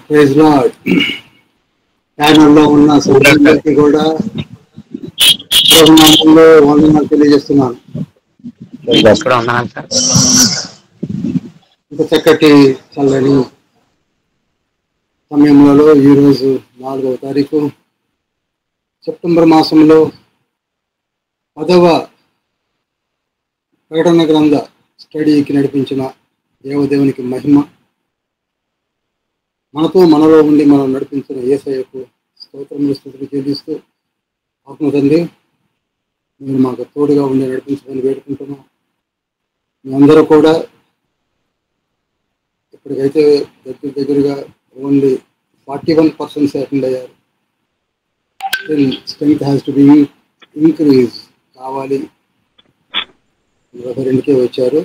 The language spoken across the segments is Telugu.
Praise lord. ప్యానల్లో ఉన్న సభ్యులందరికీ కూడా ప్రభునామంలో వందనాలు తెలియజేస్తున్నాను. ఇంత చక్కటి చల్లని సమయంలో ఈరోజు 4వ తారీఖు సెప్టెంబర్ మాసంలో 10వ ప్రకటన గ్రంథ స్టడీకి నడిపించిన దేవదేవునికి మహిమ, మనలో ఉండి మనం నడిపించిన యేసయ్యకు స్తోత్రములు స్తుతులు చెల్లిస్తూ, ఆత్మ తండ్రి మీరు మాకు తోడుగా ఉండి నడిపించమని వేడుకుంటున్నాం. మీ అందరూ కూడా ఇప్పటికైతే దగ్గరగా ఓన్లీ 41% అటెండ్ అయ్యారు. Strength has to be increase కావాలి. 22కే వచ్చారు.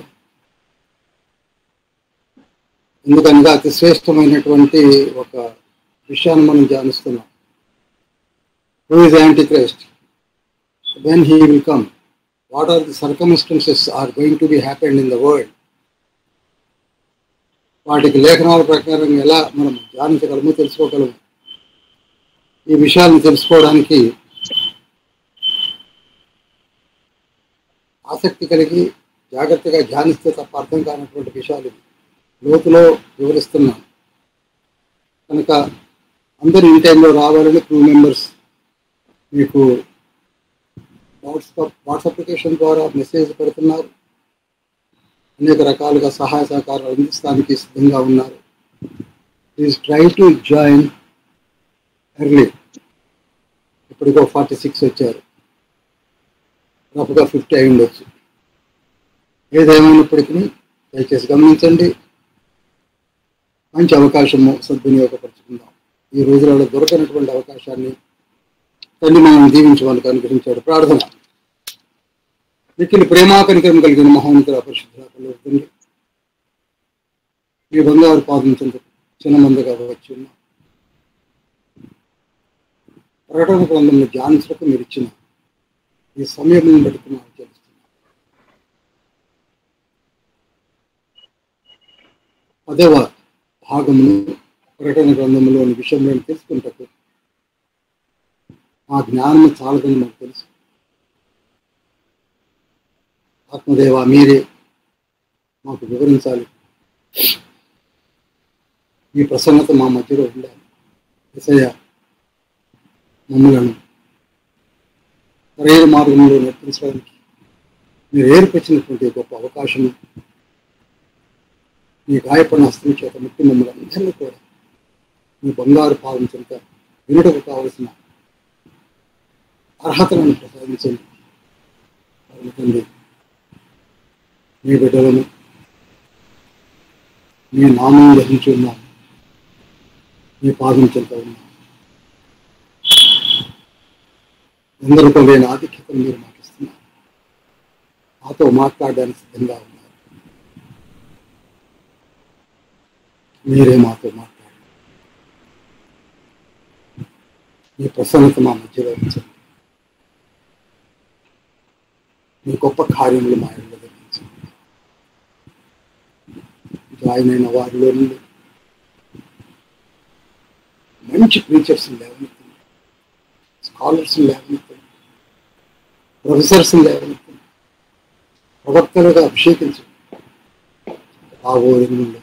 ఎందుకనగా అతి శ్రేష్టమైనటువంటి ఒక విషయాన్ని మనం ధ్యానిస్తున్నాం. Who is antichrist, when he will come, what are the circumstances are going to be happened in the world. వాటికి లేఖనాల ప్రకారం ఎలా మనం ధ్యానించగలము, తెలుసుకోగలము. ఈ విషయాలను తెలుసుకోవడానికి ఆసక్తి కలిగి జాగ్రత్తగా ధ్యానిస్తే తప్ప అర్థం కానటువంటి విషయాలు లోతులో వివరిస్తున్నాను. కనుక అందరూ ఇన్ టైంలో రావాలని క్రూ మెంబర్స్ మీకు వాట్సాప్ అప్లికేషన్ ద్వారా మెసేజ్ పెడుతున్నారు. అనేక రకాలుగా సహాయ సహకారాలు అందించడానికి సిద్ధంగా ఉన్నారు. Please try to join early. ఇప్పటికో 46 వచ్చారు, రఫ్గా 50 అయి ఉండొచ్చు. ఏదేమైనప్పటికీ దయచేసి గమనించండి, మంచి అవకాశము సద్వినియోగపరుచుకుందాం. ఈ రోజులలో దొరకనటువంటి అవకాశాన్ని తల్లి మనం దీవించడానికి అనుగ్రహించాడు. ప్రార్థన. మిక్కిలి ప్రేమాకనికరం కలిగిన మహోన్నతుల పరిశుద్ధుల మీ బంగారు పాదించేందుకు చిన్నమందగా వచ్చి ఉన్నాం. ప్రకటన గ్రంథంలో ధ్యానించడానికి మీరు ఇచ్చిన ఈ సమయం బట్టి మనం తెలుస్తున్నాం. 10వ భాగమును ప్రకటన గ్రంథంలోని విషయంలో తెలుసుకుంటకు ఆ జ్ఞానము చాలదని మనకు తెలుసు. ఆత్మదేవ మీరే మాకు వివరించాలి. ఈ ప్రసన్నత మా మధ్యలో ఉండాలి. యేసయ్య మమ్మలను సరైన మార్గంలో నడిపించడానికి మీరు ఏర్పరిచినటువంటి గొప్ప అవకాశము, మీ గాయపడిన హస్తం చేత ముట్టి మమ్మల్ని అందరినీ కూడా మీ బంగారు పాదం చెంత వినుటకు కావలసిన అర్హతలను ప్రసాదించండి. తండ్రి, మీ బిడ్డలను మీ నామం గ్రహించి ఉన్నాం, మీ పాదం చెంత ఉన్నాం. ఎందరికో లేని ఆధిక్యతను మీరు మాకు ఇస్తున్నారు. నాతో మాట్లాడడానికి సిద్ధంగా ఉన్నారు. మీరే మాతో మాట్లాడారు. మీ ప్రసన్నత మా మధ్యలో ఉంచండి. మీ గొప్ప కార్యములు మా ఇంట్లో జరిగించండి. జాయిన్ అయిన వారిలో నుండి మంచి ప్రీచర్స్ లేవనెత్తండి, స్కాలర్స్ లేవనెత్తండి, ప్రొఫెసర్స్ లేవనెత్తండి, ప్రవక్తలుగా అభిషేకించండి. ఆగోరంలో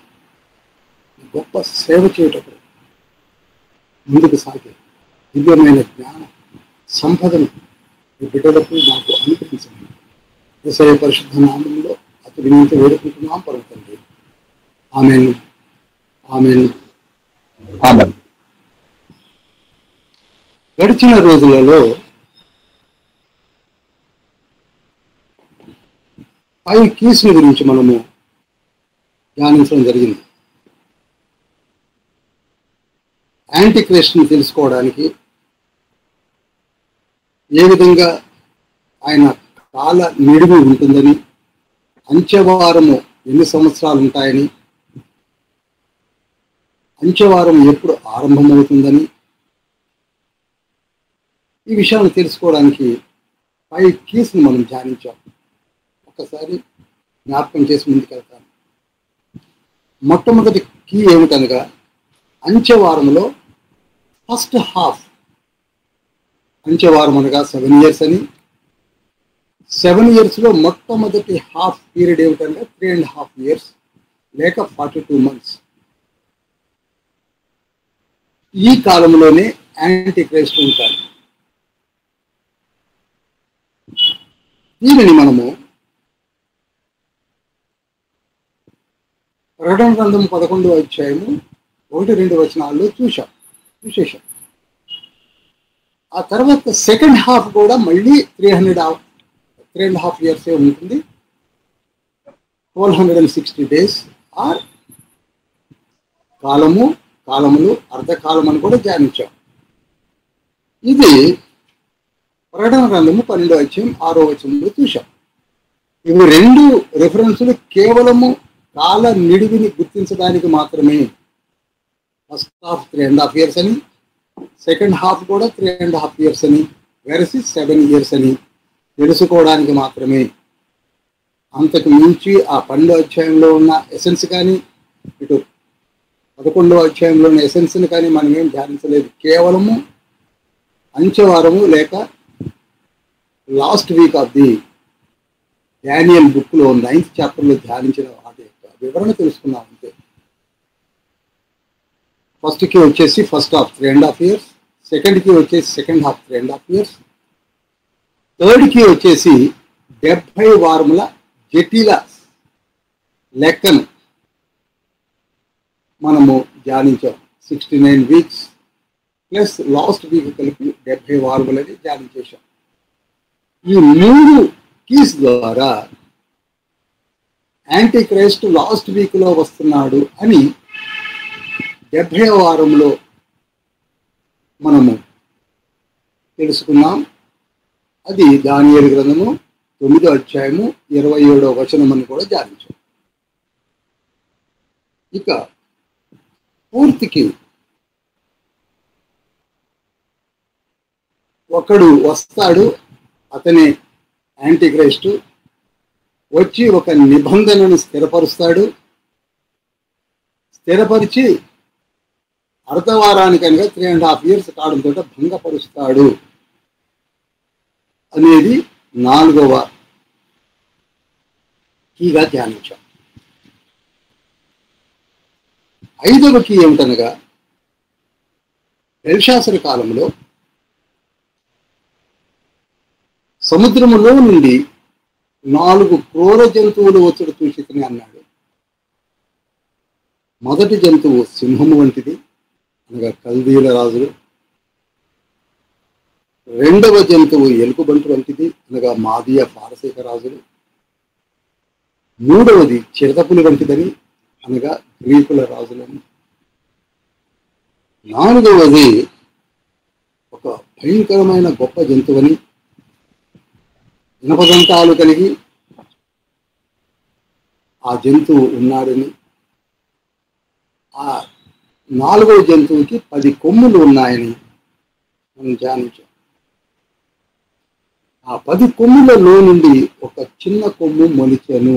గొప్ప సేవ చేయటప్పుడు ముందుకు సాగే దివ్యమైన జ్ఞాన సంపదను ఈ బిడ్డలకు మాకు అనుగ్రహించండి. యేసయ్య పరిశుద్ధ నామంలో అతి వినయంతో వేడుకుంటున్నాం పరమ తండ్రి. ఆమేన్, ఆమేన్, ఆమేన్. గడిచిన రోజులలో 5 కీస్ల గురించి మనము ధ్యానించడం జరిగింది. యాంటిక్రైస్ట్ని తెలుసుకోవడానికి ఏ విధంగా ఆయన కాల నిడివి ఉంటుందని, అంత్యవారము ఎన్ని సంవత్సరాలు ఉంటాయని, అంచెవారం ఎప్పుడు ఆరంభమవుతుందని, ఈ విషయాన్ని తెలుసుకోవడానికి 5 కీస్ని మనం ధ్యానించాం. ఒకసారి జ్ఞాపకం చేసి ముందుకెళ్తాను. మొట్టమొదటి కీ ఏమిటనగా, అంచెవారంలో ఫస్ట్ హాఫ్, అంచెవారం అనగా 7 years అని, 7 yearsలో మొట్టమొదటి హాఫ్ పీరియడ్ ఏమిటనగా 3.5 years లేక 42 months. ఈ కాలంలోనే యాంటీ క్రైస్ట్ ఉంటారు. దీనిని మనము ప్రకటన గ్రంథం 11వ అధ్యాయము 1-2 వచనాల్లో చూసేశాం. ఆ తర్వాత సెకండ్ హాఫ్ కూడా మళ్ళీ 3.5 years ఉంటుంది. 1260 days ఆర్ కాలములు అర్ధకాలం అని కూడా ధ్యానించాం. ఇది ప్రకటన గ్రంథము 12వ అధ్యాయం 6వ వచనంలో చూశాం. ఇవి 2 రెఫరెన్సులు కేవలము కాల నిడివిని గుర్తించడానికి మాత్రమే. ఫస్ట్ హాఫ్ 3.5 years అని, సెకండ్ హాఫ్ కూడా 3.5 years అని, వెరసి 7 years అని తెలుసుకోవడానికి మాత్రమే. అంతకు మించి ఆ 12వ అధ్యాయంలో ఉన్న ఎసెన్స్ కానీ, ఇటు 11వ అధ్యాయంలో ఉన్న ఎసెన్స్ని కానీ మనం ఏం ధ్యానించలేదు. కేవలము అంచెవారము లేక last week off the Daniel బుక్లో 9th chapterలో ధ్యానించిన వాటి యొక్క వివరణ తెలుసుకున్నాం అంతే. ఫస్ట్కి వచ్చేసి ఫస్ట్ హాఫ్ 3.5 years, సెకండ్కి వచ్చేసి సెకండ్ హాఫ్ 3.5 years, థర్డ్కి వచ్చేసి 70 వారముల జటిల లెక్కను మనము ధ్యానించాం. 69 weeks ప్లస్ లాస్ట్ వీక్ కలిపి 70 వారములని ధ్యానించేశాం. ఈ 3 కీస్ ద్వారా యాంటీ క్రైస్ట్ లాస్ట్ వీక్లో వస్తున్నాడు అని 70వ వారంలో మనము తెలుసుకున్నాం. అది దానియేలు గ్రంథము 9వ అధ్యాయము 27వ వచనం అని కూడా ధ్యానించాం. ఇక పూర్తికి ఒకడు వస్తాడు, అతనే యాంటీ క్రైస్ట్. వచ్చి ఒక నిబంధనను స్థిరపరుస్తాడు. స్థిరపరిచి అర్ధవారానికనగా 3.5 years కావడంతో భంగపరుస్తాడు అనేది 4వ కీగా ధ్యానించాం. 5వ కీ ఏమిటనగా, బెల్షాసరు కాలంలో సముద్రములో నుండి 4 క్రూర జంతువులు వచ్చుడు చూసితని అన్నాడు. మొదటి జంతువు సింహము వంటిది అనగా కల్దీల రాజులు. రెండవ జంతువు ఎలుకబంటు వంటిది అనగా మాదీయ పారసీక రాజులు. మూడవది చిరతపులి వంటిదని అనగా గ్రీకుల రాజులని. 4వది ఒక భయంకరమైన గొప్ప జంతువని, ఇనపదంతాలు కలిగి ఆ జంతువు ఉన్నాడని. ఆ 4వ జంతువుకి 10 కొమ్ములు ఉన్నాయని మనం ధ్యానించాం. ఆ 10 కొమ్ములలో నుండి ఒక చిన్న కొమ్ము మొలిచెను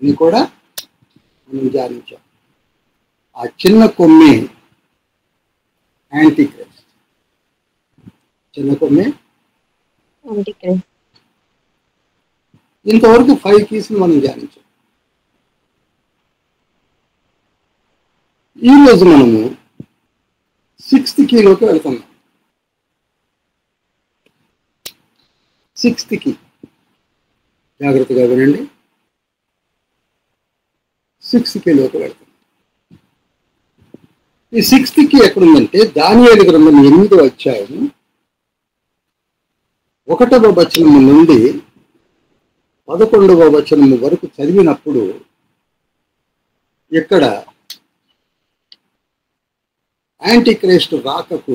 అని కూడా మనం ధ్యానించాం. ఆ చిన్న కొమ్మే యాంటీ క్రైస్ట్. చిన్న కొమ్మే యాంటీ క్రైస్ట్. ఇంతవరకు 5 కీస్ని మనం ధ్యానించాం. ఈరోజు మనము 6th కీలోకి వెళ్తున్నాం. 6th కీ జాగ్రత్తగా వినండి. 6th కీలోకి వెళ్తున్నాం. ఈ 6th కీ ఎక్కడుందంటే దానియేలు గ్రంథం 8వ అధ్యాయం 1వ వచనం నుండి 11వ వచనం వరకు చదివినప్పుడు ఇక్కడ యాంటీ క్రైస్ట్ రాకకు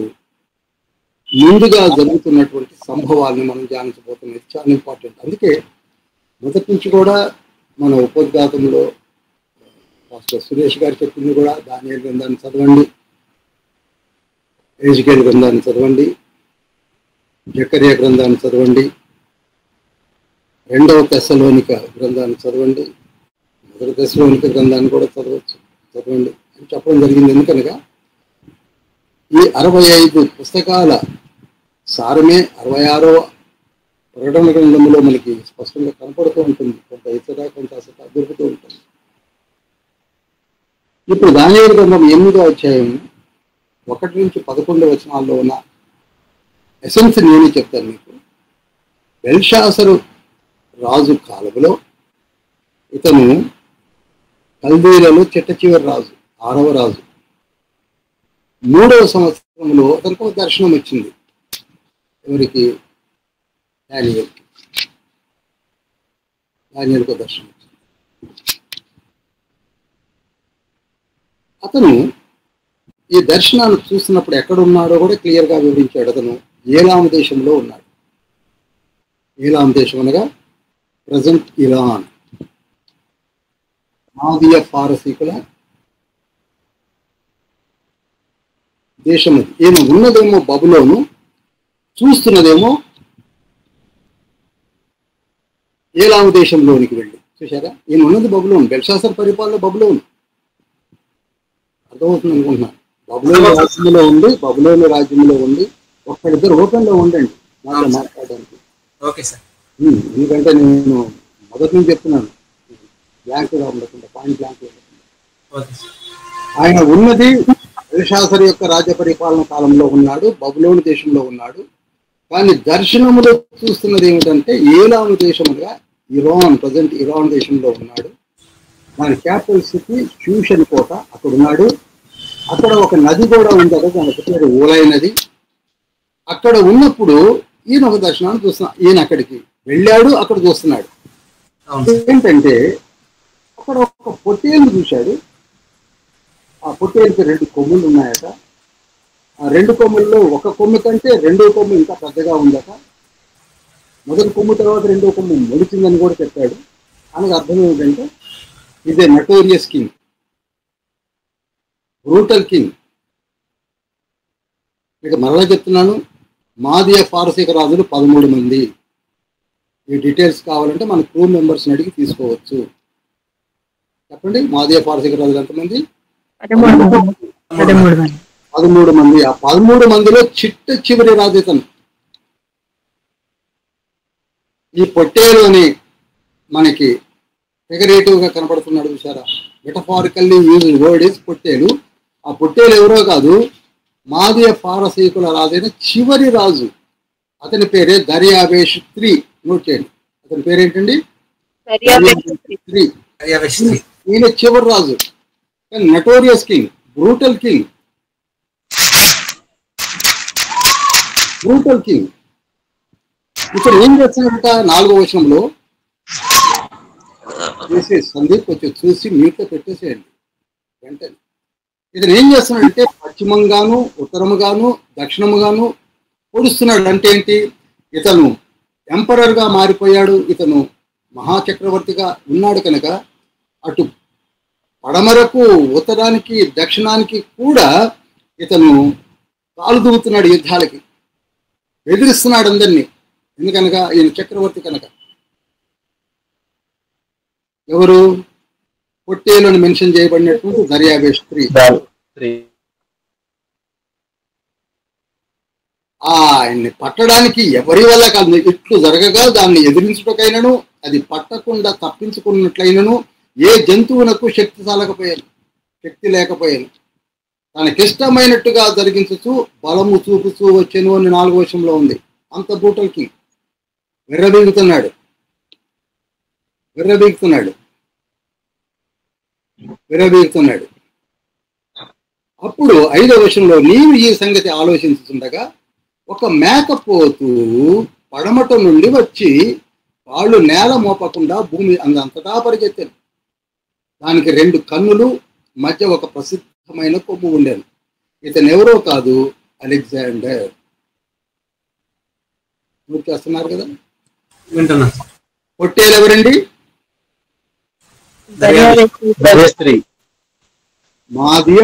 ముందుగా జరుగుతున్నటువంటి సంభవాలను మనం ధ్యానించబోతున్నాం. చాలా ఇంపార్టెంట్. అందుకే మొదటి నుంచి కూడా మన ఉపోద్ఘాతంలో డాక్టర్ సురేష్ గారు చెప్పింది కూడా దానియేలు గ్రంథాన్ని చదవండి, ఎజెకియేలు గ్రంథాన్ని చదవండి, జకర్యా గ్రంథాన్ని చదవండి, 2వ తెస్సలోనిక గ్రంథాన్ని చదవండి, 1వ తెస్సలోనిక గ్రంథాన్ని కూడా చదవండి అని చెప్పడం జరిగింది. ఎందుకనగా ఈ 65 పుస్తకాల సారమే 66వ ప్రకటన గ్రంథంలో మనకి స్పష్టంగా కనపడుతూ ఉంటుంది. కొంత ఇతర కొంత అసత దొరుకుతూ ఉంటుంది. ఇప్పుడు దానియేలు గ్రంథం 8వ అధ్యాయం 1 నుంచి 11 వచనాల్లో ఉన్న ఎసెన్స్ నేను చెప్తాను మీకు. బెల్షాసరు రాజు కాలంలో ఇతను కల్దీలలో చిట్ట చివరి రాజు, 6వ రాజు. 3వ సంవత్సరంలో అతనికి ఒక దర్శనం వచ్చింది. ఎవరికి? దానియేలుకు దర్శనం వచ్చింది. అతను ఈ దర్శనాన్ని చూస్తున్నప్పుడు ఎక్కడున్నాడో కూడా క్లియర్గా వివరించాడు. అతను ఏలాము దేశంలో ఉన్నాడు. ఏలాము దేశం అనగా ప్రజెంట్ ఇరాన్, మాదియా పారసీకుల దేశం. అది ఈయన ఉన్నదేమో బబులోను, చూస్తున్నదేమో ఏలాము దేశంలోనికి వెళ్ళి. చూసారా, ఈయన ఉన్నది బబులోను, బెల్షాసర్ పరిపాలన బబులోను. అర్థమవుతుంది అనుకుంటున్నాను. బబులోను రాజ్యంలో ఉంది. ఒక్కడిద్దరు ఓపెన్లో ఉండండి నాతో మాట్లాడడానికి. ఎందుకంటే నేను మొదటి నుంచి చెప్తున్నాను, బ్లాంక్గా ఉండకుండా, పాయింట్ బ్లాంక్ ఉండకుండా. ఆయన ఉన్నది బెల్షాసర్ యొక్క రాజ్య పరిపాలన కాలంలో ఉన్నాడు, బబులోను దేశంలో ఉన్నాడు. కానీ దర్శనములో చూస్తున్నది ఏమిటంటే ఏలాము దేశముగా ఇరాన్, ప్రజెంట్ ఇరాన్ దేశంలో ఉన్నాడు. దాని క్యాపిటల్ సిటీ షూషన్ కోట, అక్కడ ఉన్నాడు. అక్కడ ఒక నది కూడా ఉంది, దాని పేరు ఓలై నది. అక్కడ ఉన్నప్పుడు ఈయన ఒక దర్శనాన్ని చూస్తున్నాడు. ఈయన అక్కడికి వెళ్ళాడు, అక్కడ చూస్తున్నాడు. ఏంటంటే అక్కడ ఒక పొట్టేలు చూశాడు. ఆ పొట్టేలుకి 2 కొమ్ములు ఉన్నాయట. ఆ 2 కొమ్ముల్లో ఒక కొమ్ము కంటే 2వ కొమ్ము ఇంకా పెద్దగా ఉందట. మొదటి కొమ్ము తర్వాత 2వ కొమ్ము మొలిచిందని కూడా చెప్పాడు. అనగా అర్థం ఏమిటంటే ఇదే నటోరియస్ కింగ్, బ్రూటల్ కింగ్. ఇక మరలా చెప్తున్నాను, మాదియా పారసీక రాజులు 13 మంది. ఈ డీటెయిల్స్ కావాలంటే మన క్రూ మెంబర్స్ని అడిగి తీసుకోవచ్చు. చెప్పండి, మాదియా పారసీక రాజులు ఎంతమంది? 13 మంది. ఆ 13 మందిలో చిట్ట చివరి రాజు ఇతను. ఈ పొట్టేలుని మనకి ఫిగరేటివ్గా కనపడుతున్నాడు చూసారా. మెటఫారికల్లీ యూజ్డ్ వర్డ్ ఇస్ పొట్టేలు. ఆ పొట్టేలు ఎవరో కాదు, మాదియా పారసీకుల రాజైన చివరి రాజు. అతని పేరే దర్యావేష్ III. నోట్ చేయండి, అతని పేరేంటండి? ఈయన చివరి రాజు. Notorious king, brutal king, brutal king. ఇప్పుడు ఏం చేస్తున్నాడంట 4వ వచనంలో, సందీప్ కొంచెం చూసి మీతో పెట్టేసేయండి వెంటనే. ఇతను ఏం చేస్తున్నాడంటే పశ్చిమంగాను, ఉత్తరముగాను, దక్షిణముగాను పొడుస్తున్నాడు. అంటే ఏంటి? ఇతను ఎంపరర్గా మారిపోయాడు. ఇతను మహాచక్రవర్తిగా ఉన్నాడు కనుక అటు పడమరకు, ఉత్తరానికి, దక్షిణానికి కూడా ఇతను కాలు దూవుతున్నాడు. యుద్ధాలకి బెదిరిస్తున్నాడు అందరినీ. ఎందుకనగా ఈయన చక్రవర్తి కనుక. ఎవరు? పొట్టేలను మెన్షన్ చేయబడినటువంటి దర్యావేష్ III. ఆయన్ని పట్టడానికి ఎవరి వల్ల కాదు. ఇట్లు జరగగా దాన్ని ఎదిరించుటకైనను, అది పట్టకుండా తప్పించుకున్నట్లయినను ఏ జంతువునకు శక్తి లేకపోయాను. తనకిష్టమైనట్టుగా జరిగించచ్చు, బలము చూపుచూ వచ్చెను అని 4వ వచనంలో ఉంది. అంత బూటల్కి విర్రబీగుతున్నాడు. అప్పుడు 5వ వచనంలో, నీవు ఈ సంగతి ఆలోచించుతుండగా ఒక మేకపోతు పడమట నుండి వచ్చి వాళ్ళు నేల మోపకుండా భూమి అంతటా పరిగెత్తాను. దానికి 2 కన్నులు, మధ్య ఒక ప్రసిద్ధమైన కొమ్ము ఉండేను. ఇతను ఎవరో కాదు, అలెగ్జాండర్. నోట్ చేస్తున్నారు కదా? పొట్టేలు ఎవరండి? మాదీయ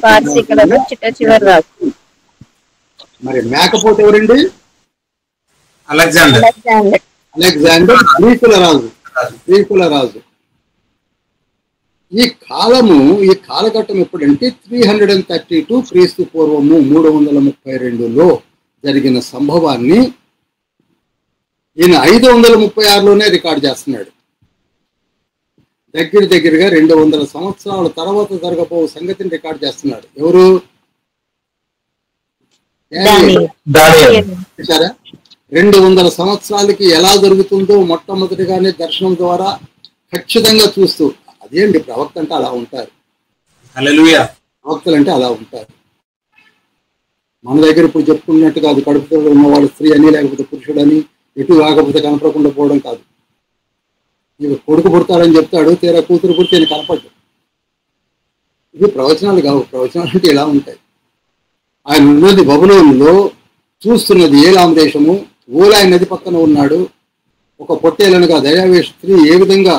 పార్శికలలో చిట్ట చివరి రాజు. మరి మేకపోతే ఎవరండి? అలెగ్జాండర్. అలెగ్జాండర్ గ్రీకుల రాజు. ఈ కాలఘట్టం ఎప్పుడంటే 332 క్రీస్తు పూర్వము 332లో జరిగిన సంభవాన్ని ఈయన 536లోనే రికార్డ్ చేస్తున్నాడు. దగ్గరగా 200 సంవత్సరాల తర్వాత జరగబో సంగతిని రికార్డ్ చేస్తున్నాడు. ఎవరు? చూసారా? 200 సంవత్సరాలకి ఎలా జరుగుతుందో మొట్టమొదటిగానే దర్శనం ద్వారా ఖచ్చితంగా చూస్తూ, అదేంటి ప్రవక్త అంటే అలా ఉంటారు. హల్లెలూయా. ప్రవక్తలు అంటే అలా ఉంటారు. మన దగ్గర ఇప్పుడు చెప్పుకున్నట్టు కాదు, కడుపుతో ఉన్నవాడు స్త్రీ అని లేకపోతే పురుషుడని, ఎటు కాకపోతే కనపడకుండా పోవడం కాదు. ఇక కొడుకు పుడతాడని చెప్తాడు, తీరా కూతురు పుడితే కనపడ్డు. ఇవి ప్రవచనాలు కావు. ప్రవచనాలు అంటే ఇలా ఉంటాయి. ఆయన ఉన్నది బబులోనులో, చూస్తున్నది ఏలాం దేశము, ఓలాయి నది పక్కన ఉన్నాడు. ఒక పొట్టేలనుగా దర్యావేషు స్త్రీ ఏ విధంగా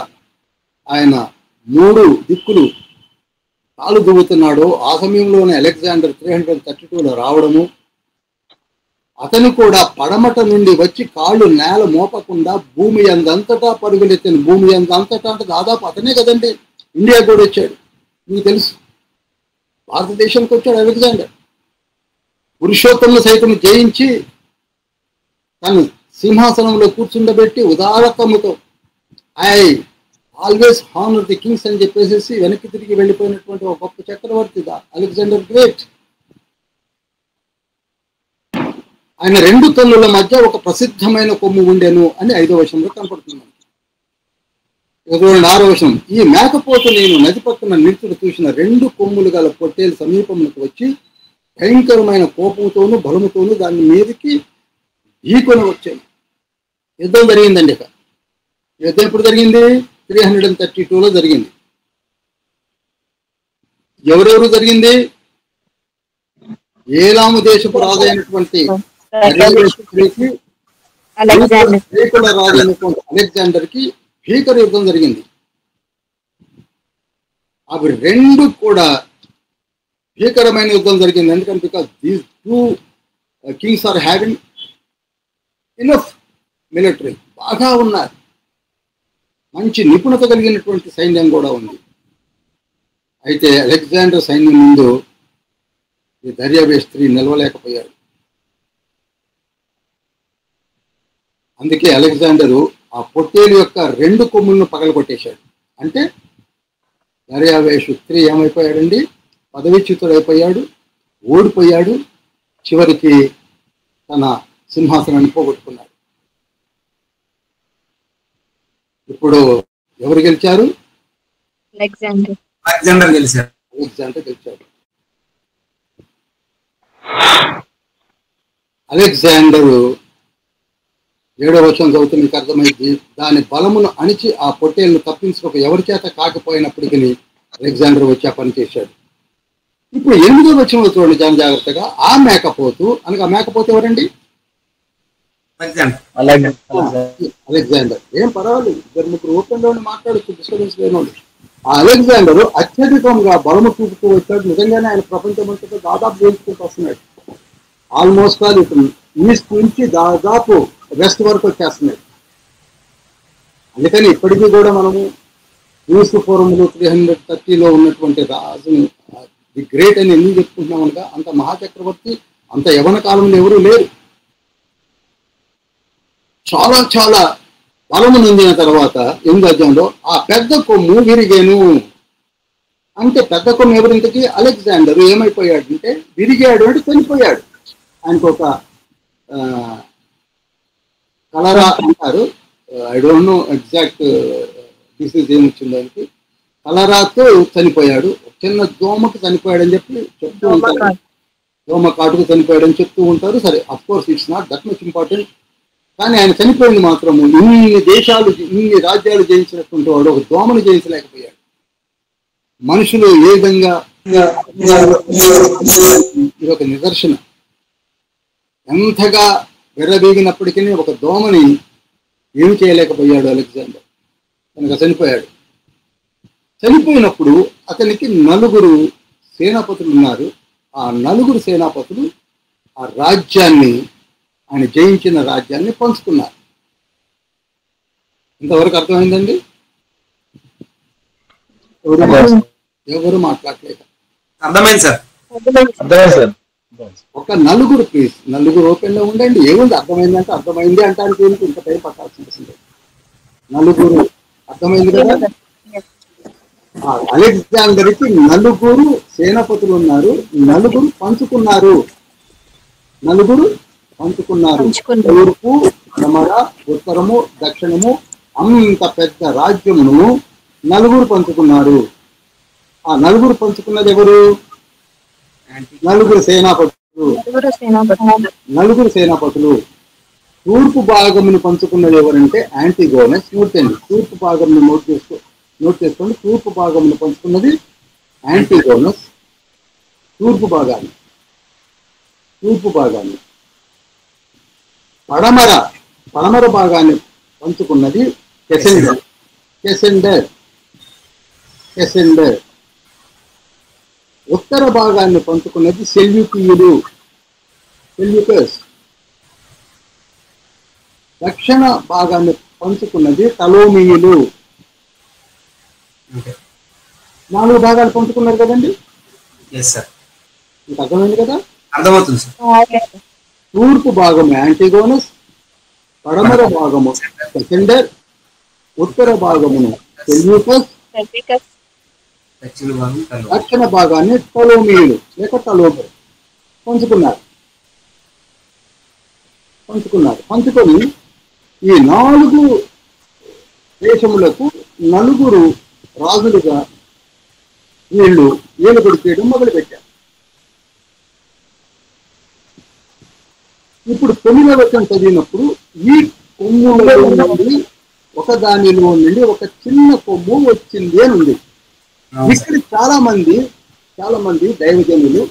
ఆయన 3 దిక్కులు కాలు దువ్వుతున్నాడో ఆ సమయంలోనే అలెగ్జాండర్ 332లో రావడము, అతను కూడా పడమట నుండి వచ్చి కాళ్ళు నేల మోపకుండా భూమి అందంతటా పరుగులెత్తిన. భూమి అందంతటా అంటే దాదాపు అతనే కదండి. ఇండియా కూడా వచ్చాడు, మీకు తెలుసు. భారతదేశానికి వచ్చాడు అలెగ్జాండర్. పురుషోత్తమును సైతం జయించి తను సింహాసనంలో కూర్చుండబెట్టి ఉదారతముతో I always honour the kings అని చెప్పేసి వెనక్కి తిరిగి వెళ్ళిపోయినటువంటి ఒక గొప్ప చక్రవర్తి అలెగ్జాండర్ గ్రేట్. ఆయన 2 తల్లుల మధ్య ఒక ప్రసిద్ధమైన కొమ్ము ఉండెను అని 5వ వచనంలో కనపడుతున్నాను. 6వ వచనం, ఈ మేకపోతు నేను నది పక్కన నిలుచుడు చూసిన 2 కొమ్ములు గల పొట్టేలు సమీపంలోకి వచ్చి భయంకరమైన కోపంతోనూ బలముతోనూ దాని మీదకి ఢీకొని వచ్చాయి. యుద్ధం జరిగిందండి. యుద్ధం ఎప్పుడు జరిగింది? 332లో జరిగింది. ఎవరెవరు జరిగింది? ఏలాము దేశపు రాజు అయినటువంటి అలెగ్జాండర్ కి భీకర యుద్ధం జరిగింది. అవి 2 కూడా భీకరమైన యుద్ధం జరిగింది. ఎందుకంటే because these 2 kings are having enough military, బాగా ఉన్నారు, మంచి నిపుణత కలిగినటువంటి సైన్యం కూడా ఉంది. అయితే అలెగ్జాండర్ సైన్యం ముందు ఈ దర్యావేషు స్త్రీ నిలవలేకపోయాడు. అందుకే అలెగ్జాండరు ఆ పొట్టేలు యొక్క 2 కొమ్ములను పగలగొట్టేశాడు. అంటే దర్యావేషు స్త్రీ ఏమైపోయాడండి? పదవిచ్యుతుడైపోయాడు, ఓడిపోయాడు, చివరికి తన సింహాసనాన్ని పోగొట్టుకున్నాడు. ఇప్పుడు ఎవరు గెలిచారు? అలెగ్జాండర్ గెలిచారు. అలెగ్జాండరు 7వ వచనం చదివితే మీకు అర్థమైంది. దాని బలమును అణిచి ఆ పొట్టేలను తప్పించుకోక ఎవరి చేత కాకపోయినప్పటికీ అలెగ్జాండర్ వచ్చి ఆ పని చేశాడు. ఇప్పుడు 8వ వచనంలో చూడండి చాలా జాగ్రత్తగా. ఆ మేకపోతు అనగా మేకపోతు ఎవరండి? అలెగ్జాండర్. ఏం పర్వాలేదు, 2-3 ఓపెన్లో మాట్లాడచ్చు, డిస్టర్బెన్స్ లేనోళ్ళు. ఆ అలెగ్జాండర్ అత్యధికంగా బలము చూపుతూ వచ్చాడు. నిజంగానే ఆయన ప్రపంచం అంతటా దాదాపు గెలుచుకుంటూ వస్తున్నాడు. ఆల్మోస్ట్ ఆల్ ఇప్పుడు ఈస్ట్ నుంచి దాదాపు వెస్ట్ వరకు వచ్చేస్తున్నాడు. అందుకని ఇప్పటికీ కూడా మనము క్రీస్తు పూర్వములు 330లో ఉన్నటువంటి రాజుని ది గ్రేట్ అని ఎందుకు చెప్పుకుంటున్నాం అనగా, అంత మహాచక్రవర్తి అంత యవన కాలంలో ఎవరూ లేరు. చాలా చాలా బలము నొందిన తర్వాత 8వ అధ్యాయంలో ఆ పెద్ద కొమ్ము విరిగేను అంటే, పెద్ద కొమ్ము ఎవరింతకి? అలెగ్జాండర్ ఏమైపోయాడంటే విరిగాడు అంటే చనిపోయాడు. ఆయనకు ఒక కలరా అంటారు, I don't no exact disease ఏమొచ్చింది దానికి. కలరాతో చనిపోయాడు, చిన్న దోమకు చనిపోయాడని చెప్తూ ఉంటారు. దోమ కాటుకు చనిపోయాడని చెప్తూ ఉంటారు. సరే, of course it's not that much important. కానీ ఆయన చనిపోయింది మాత్రము ఇన్ని రాజ్యాలు జయించినటువంటి వాడు ఒక దోమను జయించలేకపోయాడు. మనుషులు ఏ విధంగా ఇది ఒక నిదర్శనం. ఎంతగా వెర్రబీగినప్పటికీ ఒక దోమని ఏమి చేయలేకపోయాడు అలెగ్జాండర్, కనుక చనిపోయాడు. చనిపోయినప్పుడు అతనికి నలుగురు సేనాపతులు ఉన్నారు. ఆ నలుగురు సేనాపతులు ఆ రాజ్యాన్ని, ఆయన జయించిన రాజ్యాన్ని పంచుకున్నారు. ఇంతవరకు అర్థమైందండి? ఎవరు మాట్లాడలేదు. అర్థమైంది సార్. అర్థమైంది సార్. ఒక నలుగురు ప్లీజ్, నలుగురు ఓపెన్ లో ఉండండి. ఏముంది, అర్థమైందంటే అర్థమైంది అంటానికి ఏంటి ఇంత టైం పట్టాల్సి ఉంటుంది. నలుగురు అర్థమైంది కదా. అలెగ్జాండర్కి నలుగురు సేనాపతులు ఉన్నారు, నలుగురు పంచుకున్నారు. నలుగురు పంచుకున్నారు. తూర్పు, పడమర, ఉత్తరము, దక్షిణము, అంత పెద్ద రాజ్యమును నలుగురు పంచుకున్నారు. ఆ నలుగురు పంచుకున్నది ఎవరు? నలుగురు సేనాపతులు. నలుగురు సేనాపతులు. తూర్పు భాగమును పంచుకున్నది ఎవరంటే యాంటిగోనస్. తూర్పు భాగంను నోట్ చేసుకోండి. తూర్పు భాగమును పంచుకున్నది యాంటిగోనస్. తూర్పు భాగాన్ని పడమర భాగాన్ని పంచుకున్నది కెసెండర్. ఉత్తర భాగాన్ని పంచుకున్నది సెల్యూకస్. దక్షిణ భాగాన్ని పంచుకున్నది టలోమియులు. 4 భాగాలు పంచుకున్నారు కదండి. మీకు అర్థమైంది కదా? అర్థమవుతుంది సార్. తూర్పు భాగము యాంటిగోనస్, పడమర భాగము కెసెండర్, ఉత్తర భాగమును సెల్యూకస్, దక్షిణ భాగాన్ని టలోమియులు లేక టలోబర్ పంచుకున్నారు. పంచుకొని ఈ 4 దేశములకు నలుగురు రాజులుగా వీళ్ళు ఏలుబడి చేయడం మొదలుపెట్టారు. ఇప్పుడు 9వ వచనం చదివినప్పుడు ఈ కొమ్ములలో నుండి ఒక చిన్న కొమ్ము వచ్చింది అని ఉంది. ఇక్కడ చాలా మంది దైవజనులు,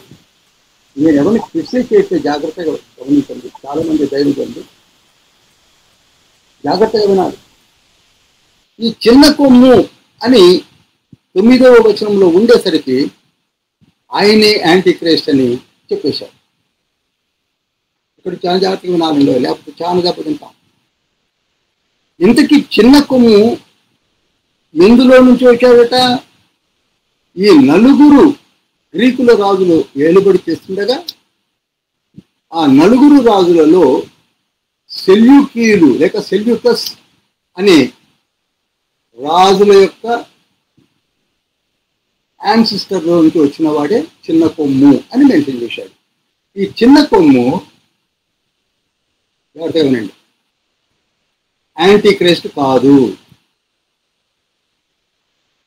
నేను ఎవరిని క్రిటిసైజ్ చేస్తే జాగ్రత్తగా గమనించండి. చాలా మంది దైవజనులు జాగ్రత్తగా వినాలి. ఈ చిన్న కొమ్ము అని 9వ వచనంలో ఉండేసరికి ఆయనే యాంటీ క్రైస్ట్ అని చెప్పేశారు. ఇక్కడ చాలా జాగ్రత్తగా వినాలండి, లేకపోతే చాలా దెబ్బతింటాం. ఇంతకీ చిన్న కొమ్ము ఎందులో నుంచి వచ్చాడట? ఈ నలుగురు గ్రీకుల రాజులు ఏలుబడి చేస్తుండగా ఆ నలుగురు రాజులలో సెల్యూకీయులు లేక సెల్యూకస్ అనే రాజుల యొక్క యాన్సిస్టర్ నుంచి వచ్చిన వాడే చిన్న కొమ్ము అని మెన్షన్ చేశాడు. ఈ చిన్న కొమ్ము ఎవరితేనండి యాంటీ క్రైస్ట్ కాదు.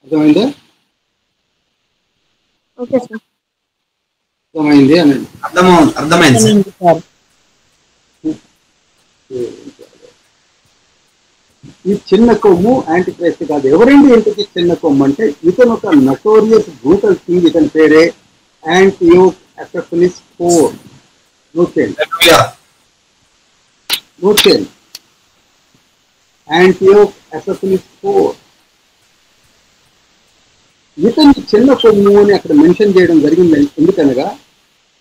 అర్థమైందా? అర్థమైంది అనండి. అర్థమైంది సార్. ఈ చిన్న కొమ్ము యాంటీ క్రైస్ట్ కాదు. ఎవరండి ఇంటికి చిన్న కొమ్ము అంటే, ఇతను ఒక నటోరియస్ బ్రూటల్ కింగ్. ఇతని పేరే యాంటియోక్ ఎపిఫెనీస్ IV. యాంటియోక్ ఎపిఫెనీస్ IV. ఇతని చిన్న కొమ్ము అని అక్కడ మెన్షన్ చేయడం జరిగింది. ఎందుకనగా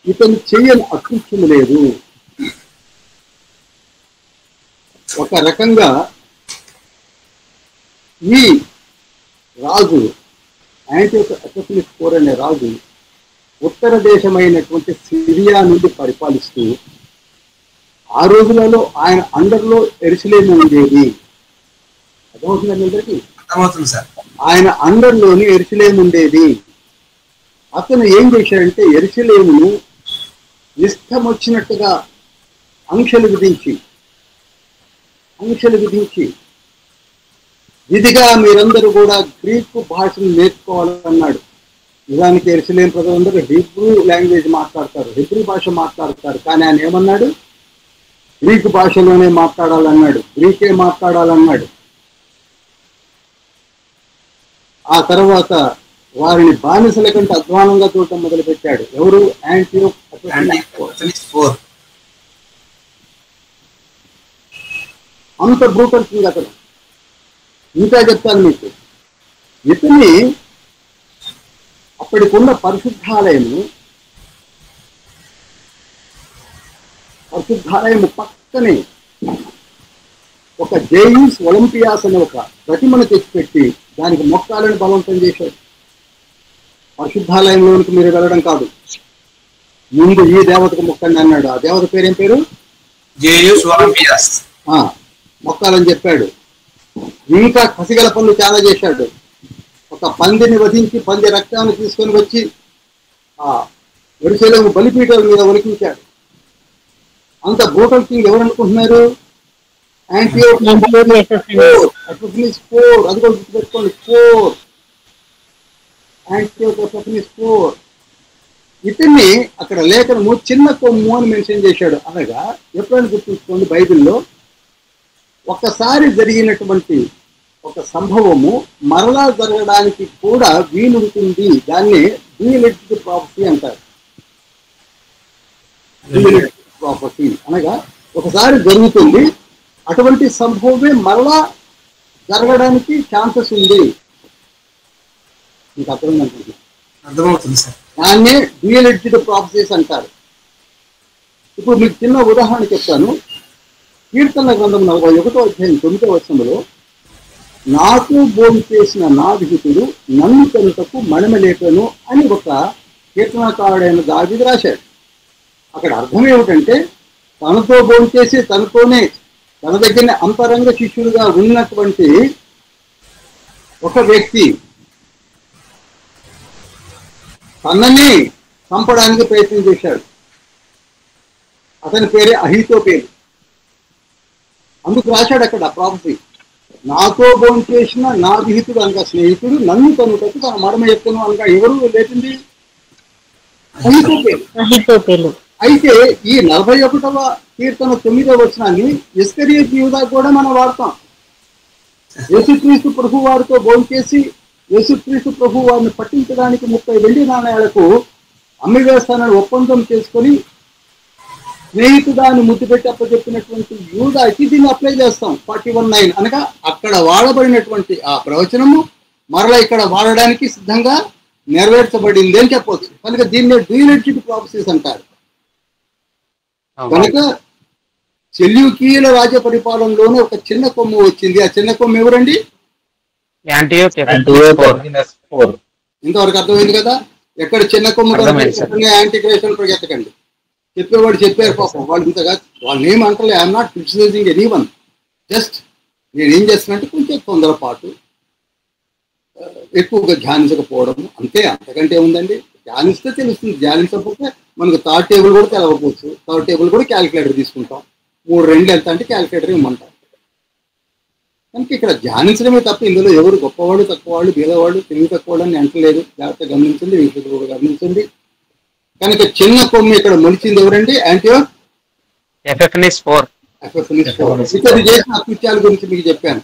ఇతను చేయని అకృత్యము లేదు. ఒక రకంగా ఈ రాజు యాంటియోక్ ఎపిఫెనీస్ IV అనే రాజు ఉత్తర దేశమైనటువంటి సిరియా నుండి పరిపాలిస్తూ, ఆ రోజులలో ఆయన అండర్లో యెరూషలేము ఉండేది. అర్థమవుతుందండి అందరికీ? అర్థమవుతుంది సార్. ఆయన అండర్లోని యెరూషలేము ఉండేది. అతను ఏం చేశాడంటే యెరూషలేమును ఇష్టం వచ్చినట్టుగా ఆంక్షలు విధించి విధిగా మీరందరూ కూడా గ్రీకు భాషను నేర్చుకోవాలన్నాడు. నిజానికి యెరూషలేము ప్రజలందరూ హీబ్రూ లాంగ్వేజ్ మాట్లాడతారు, హీబ్రూ భాష మాట్లాడతారు. కానీ ఆయన ఏమన్నాడు? గ్రీకు భాషలోనే మాట్లాడాలన్నాడు, గ్రీకే మాట్లాడాలన్నాడు. ఆ తర్వాత వారిని బానిసల కంటే అధ్వానంగా చూడటం మొదలుపెట్టాడు. ఎవరు? యాంటియోక్ ఎపిఫెనీస్ IV. అంత బ్రూటల్ కింగ్ అతను. ఇంకా చెప్తాను మీకు. ఇతని అప్పటికున్న పరిశుద్ధాలయం పక్కనే ఒక జేయూస్ ఒలింపియాస్ అనే ఒక ప్రతిమను తెచ్చిపెట్టి దానికి మొక్కాలను బలవంతం చేశాడు. పరిశుద్ధాలయంలోనికి మీరు వెళ్ళడం కాదు, ముందు ఈ దేవతకు మొక్కండి అన్నాడు. ఆ దేవత పేరేం పేరు? జేయూస్ ఒలింపియాస్. మొక్కాలని చెప్పాడు. ఇంకా కసిగల పనులు చాలా చేశాడు. ఒక పందిని వధించి పంది రక్తాన్ని తీసుకొని వచ్చి ఆ ఎరుసలేము బలిపీఠాల మీద ఒలికించాడు. అంత బ్రూటల్ కింగ్ ఎవరు అనుకుంటున్నారు? అది కూడా గుర్తుపెట్టుకోండి, 4. ఇతన్ని అక్కడ లేఖనము చిన్న కొమ్ము అని మెన్షన్ చేశాడు. అనగా ఎప్పుడైనా గుర్తుంచుకోండి, బైబిల్లో ఒక్కసారి జరిగినటువంటి ఒక సంభవము మరలా జరగడానికి కూడా వీలుంటుంది. దాన్ని డీఎలిటివ్ ప్రాపర్టీ అంటారు. ప్రాపర్టీ అనగా ఒకసారి జరుగుతుంది, అటువంటి సంభవమే మరలా జరగడానికి ఛాన్సెస్ ఉంది. మీకు అర్థమవుతుంది సార్. దాన్నే డీఎలిటివ్ ప్రాపర్టీస్ అంటారు. ఇప్పుడు మీకు చిన్న ఉదాహరణ చెప్తాను. కీర్తన గ్రంథం 41వ అధ్యాయం 9వ వచనంలో, నాకు భోగి చేసిన నా విహితుడు నన్ను కనుటకు మణిమలేపను అని ఒక కీర్తనకారుడైన దావీదు రాశాడు. అక్కడ అర్థం ఏమిటంటే, తనతో భోగి చేసి తనతోనే తన దగ్గరనే అంతరంగ శిష్యుడుగా ఉన్నటువంటి ఒక వ్యక్తి తనని చంపడానికి ప్రయత్నం చేశాడు. అతని పేరే అహీతోపేలు. అందుకు రాశాడు అక్కడ ప్రాపర్టీ, నాతో భోజనం చేసిన నా విహితుడు అనగా స్నేహితుడు నన్ను కనుటకు తన మడమ ఎత్తును అనగా ఎవరు లేపింది? అహీతోపేలు. అయితే ఈ 41వ కీర్తన 9వ వచనాన్ని ఇస్కరియోతు యూదా కూడా మనం వాడతాం. యేసుక్రీస్తు ప్రభు వారితో భోజనం చేసి యేసుక్రీస్తు ప్రభు వారిని పట్టించడానికి 30 వెండి నాణేలకు అమ్మివేస్తానని ఒప్పందం చేసుకొని స్నేహితుడాన్ని ముద్దు పెట్టి అప్పచెప్పినటువంటి యూదాకి దీన్ని అప్లై చేస్తాం. 41:9 అనగా అక్కడ వాడబడినటువంటి ఆ ప్రవచనము మరలా ఇక్కడ వాడడానికి సిద్ధంగా నెరవేర్చబడింది అని చెప్పవచ్చు. కనుక దీన్ని డీఎలిటివ్ ప్రాపర్టీస్ అంటారు. కనుక సెల్యూకీయుల రాజ్య పరిపాలనలోనే ఒక చిన్న కొమ్ము వచ్చింది. ఆ చిన్న కొమ్ము ఎవరండి? ఇంతవరకు అర్థమైంది కదా? ఎక్కడ చిన్న కొమ్ము యాంటీ క్రైస్ట్ ప్రజెత్తకండి. చెప్పేవాడు చెప్పారు పాపం, వాళ్ళు ఇంతగా వాళ్ళు ఏం అంటలే. I'm not criticising any one. Just నేను ఏం చేస్తున్నంటే కొంచెం తొందరపాటు, ఎక్కువగా ధ్యానించకపోవడం అంతే, అంతకంటే ఉందండి. ధ్యానిస్తే తెలుస్తుంది, ధ్యానించకపోతే మనకు థర్డ్ టేబుల్ కూడా తెలవకపోవచ్చు. థర్డ్ టేబుల్ కూడా క్యాలిక్యులేటర్ తీసుకుంటాం. 3 2 ఎంత అంటే క్యాలిక్యులేటర్ ఇవ్వమంటాం. కనుక ఇక్కడ ధ్యానించడమే తప్ప ఇందులో ఎవరు గొప్పవాళ్ళు తక్కువవాళ్ళు భేదవాళ్ళు తెలివి తక్కువవాళ్ళు అని అంటలేదు. జాగ్రత్త గమనించండి, వీళ్ళు కూడా గమనించండి. కనుక చిన్న కొమ్ము ఇక్కడ మొలిచింది ఎవరండి? యాంటియోక్ ఎపిఫనీస్ 4. ఇతడు చేసిన అకృత్యాల గురించి మీకు చెప్పాను.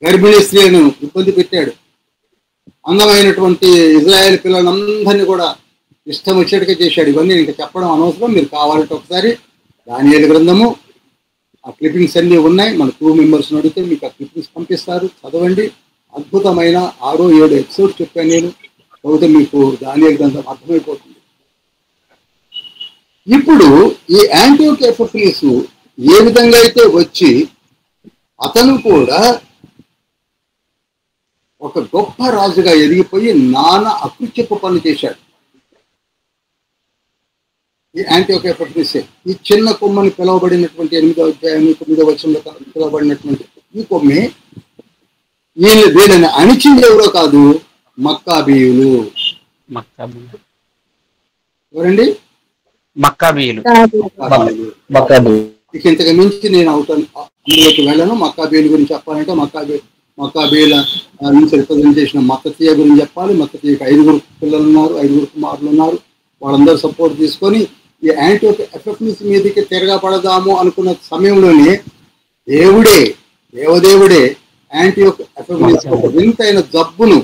గర్భిణీ స్త్రీలను ఇబ్బంది పెట్టాడు. అందమైనటువంటి ఇజ్రాయేల్ పిల్లలందరినీ కూడా ఇష్టం వచ్చేట్టుగా చేశాడు. ఇవన్నీ ఇంకా చెప్పడం అనవసరం. మీరు కావాలంటే ఒకసారి దానియేలు గ్రంథము ఆ క్లిప్పింగ్స్ అన్నీ ఉన్నాయి. మన 2 మెంబర్స్ అడిగితే మీకు ఆ క్లిప్పింగ్స్ పంపిస్తారు, చదవండి. అద్భుతమైన 6 7 ఎపిసోడ్స్ చెప్పాను నేను. చదివితే మీకు దానియేలు గ్రంథం అర్థమైపోతుంది. ఇప్పుడు ఈ యాంటియోక్ ఎపిఫనీస్ ఏ విధంగా అయితే వచ్చి అతను కూడా ఒక గొప్ప రాజుగా ఎదిగిపోయి నానా అకృత్యపు పనులు చేశాడు. ఈ యాంటియోక్ ఎపిఫనీస్ ఈ చిన్న కొమ్మని పిలువబడినటువంటి 8వ అధ్యాయం 9వ వచనంలో పిలువబడినటువంటి ఈ కొమ్మే వీళ్ళని అణిచింది ఎవరో కాదు, మక్కాబీయులు. ఎవరండి? మక్కాబీయులు. ఇక ఇంతకు మించి నేను అందులోకి వెళ్ళను. మక్కాబీయుల గురించి చెప్పాలంటే మక్కాబీయుల నుంచి రిప్రజెంట్ చేసిన మత్తతీయ గురించి చెప్పాలి. మత్తతీయకి 5 పిల్లలు ఉన్నారు, 5 కుమారులు ఉన్నారు. వాళ్ళందరూ సపోర్ట్ తీసుకొని ఈ యాంటియోక్ ఎపిఫనీస్ మీదకి తిరగబడదాము అనుకున్న సమయంలోనే దేవదేవుడే యాంటియోక్ ఎపిఫనీస్ ఒక వింతైన జబ్బుకు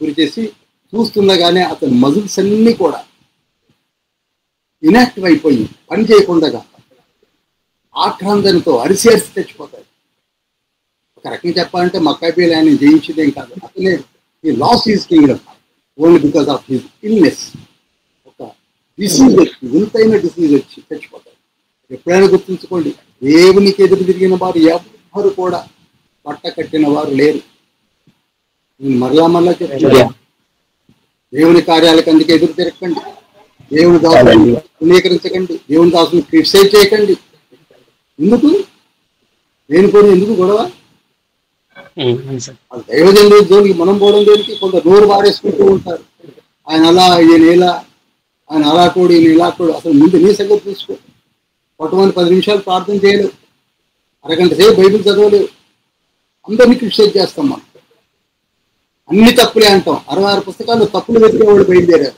గురి చేసి చూస్తుండగానే అతని మజిల్స్ అన్నీ కూడా ఇనాక్టివ్ అయిపోయి పని చేయకుండా ఆక్రాందనతో అరిసి తెచ్చిపోతాడు. ఒక రకంగా చెప్పాలంటే మక్కాబీయులు ఆయన జయించిందేం కాదు, అతనే he lost his Kingdom only because of his illness. ఒక డిసీజ్ వచ్చి, వింతైన డిసీజ్ వచ్చి చచ్చిపోతాడు. ఎప్పుడైనా గుర్తుంచుకోండి, దేవునికి ఎదురు తిరిగిన వారు ఎవ్వరు కూడా పట్ట కట్టిన వారు లేరు. నేను మరలా చెప్తున్నాను, దేవుని కార్యాలకు అందుకే ఎదురు తిరగకండి, దేవుని దాసుని అంగీకరించకండి, దేవుని దాసుని క్రిటిసైజ్ చేయకండి. ఎందుకు దేనికోని ఎందుకు గొడవ? దైవజనుల జోలికి మనం పోవడం దేనికి? కొంత నోరు వారేసుకుంటూ ఉంటారు, ఆయన అలా, ఈయన ఇలా, ఆయన అలా కోడు, ఈయన ఇలా కోడు. అసలు ముందు నీ సంగతి చూసుకో. పట్టుమని 10 నిమిషాలు ప్రార్థన చేయలేవు, అరగంట సేపు బైబిల్ చదవలేవు, అందరినీ క్రిటిసైజ్ చేస్తాం. మనం అన్ని తప్పులే అంటాం. 66 పుస్తకాలు తప్పులు వెతికేవాళ్ళు బయలుదేరారు.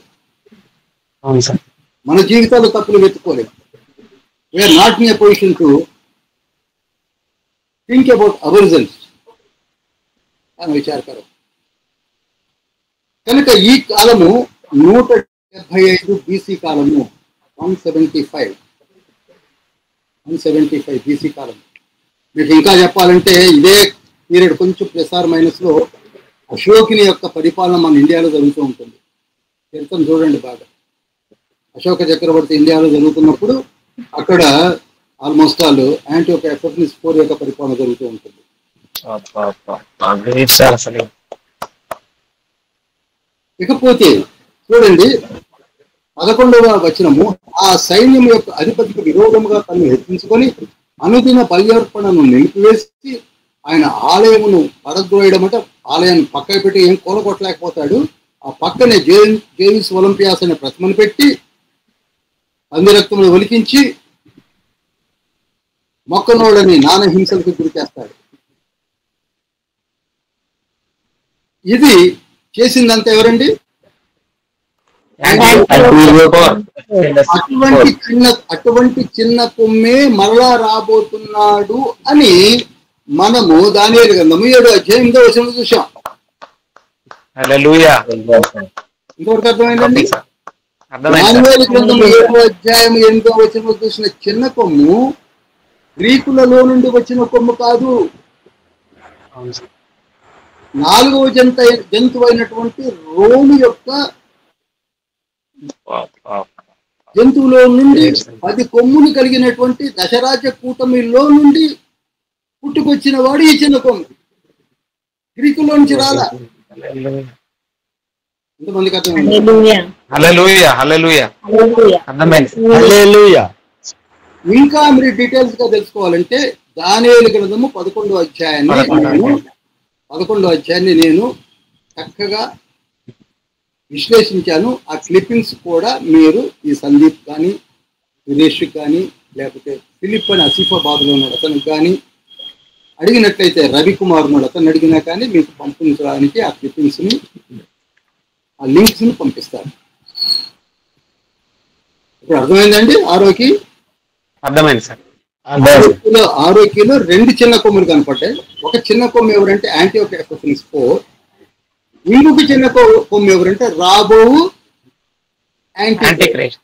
మన జీవితాలు తప్పులు వెతుక్కోలేదు. We are not in a position to think about our results అని విచారకరం. కనుక ఈ కాలము 175 బీసీ కాలము, 175 బీసీ కాలం. మీకు ఇంకా చెప్పాలంటే ఇదే పీరియడ్ కొంచెం +- అశోకుని యొక్క పరిపాలన మన ఇండియాలో జరుగుతూ ఉంటుంది. చరిత్రను చూడండి బాగా. అశోక చక్రవర్తి ఇండియాలో జరుగుతున్నప్పుడు అక్కడ ఆల్మోస్ట్ ఆల్ యాంటీయోకస్ ఎపిఫనీస్ IV యొక్క పరిపాలన జరుగుతూ ఉంటుంది. ఇకపోతే చూడండి 11వ వచనము, ఆ సైన్యం యొక్క అధిపతికి విరోధముగా తను హెచ్చించుకొని అనుదిన బల్యర్పణను నిలిపివేసి ఆయన ఆలయమును పడద్రోయడం. అంటే ఆలయాన్ని పక్కన పెట్టి ఏం కూలగొట్టలేకపోతాడు. ఆ పక్కనే జేయుస్ ఒలింపియాస్ అనే ప్రతిమను పెట్టి పంది రక్తమును ఒలికించి మొక్కనోడని నానా హింసలకు గురి చేస్తాడు. ఇది చేసిందంతా ఎవరండి? అటువంటి చిన్న కొమ్మే మరలా రాబోతున్నాడు అని మనము దానియేలు గ్రంథము 7వ అధ్యాయం 8వ వచనంలో చూసాం. ఇంకొకటి అర్థమైందండి? దానియేలు గ్రంథము 7వ అధ్యాయం 8వ వచనంలో చూసిన చిన్న కొమ్ము గ్రీకులలో నుండి వచ్చిన కొమ్ము కాదు. 4వ జంతువు అయినటువంటి రోము యొక్క జంతువులో నుండి 10 కొమ్ములు కలిగినటువంటి దశరాజ్య కూటమిలో నుండి పుట్టుకొచ్చిన వాడు ఈ చిన్న కొమ్ము. గ్రీకులో నుంచి రాలా. ఎంతమందికి అర్థమైంది? ఇంకా మీరు డీటెయిల్స్ గా తెలుసుకోవాలంటే దానియేలు గ్రంథము 11వ అధ్యాయాన్ని నేను చక్కగా విశ్లేషించాను. ఆ క్లిప్పింగ్స్ కూడా మీరు ఈ సందీప్ కానీ, సురేష్ కానీ, లేకపోతే ఫిలిప్ అని ఆసిఫాబాద్లో ఉన్నాడు అతనికి కానీ అడిగినట్లయితే, రవికుమార్ ఉన్నాడు అతను అడిగినా కానీ మీకు పంపించడానికి ఆ క్లిప్పింగ్స్ని, ఆ లింక్స్ని పంపిస్తారు. ఇప్పుడు అర్థమైందండి? అర్థమైంది సార్. ఆరోగ్యంలో 2 చిన్న కొమ్ములు కనపడ్డాయి. ఒక చిన్న కొమ్ము ఎవరంటే యాంటీయోకస్ ఎపిఫనీస్ IV, ఇంకొక చిన్న కొమ్ము ఎవరంటే రాబోవు యాంటీక్రైస్ట్.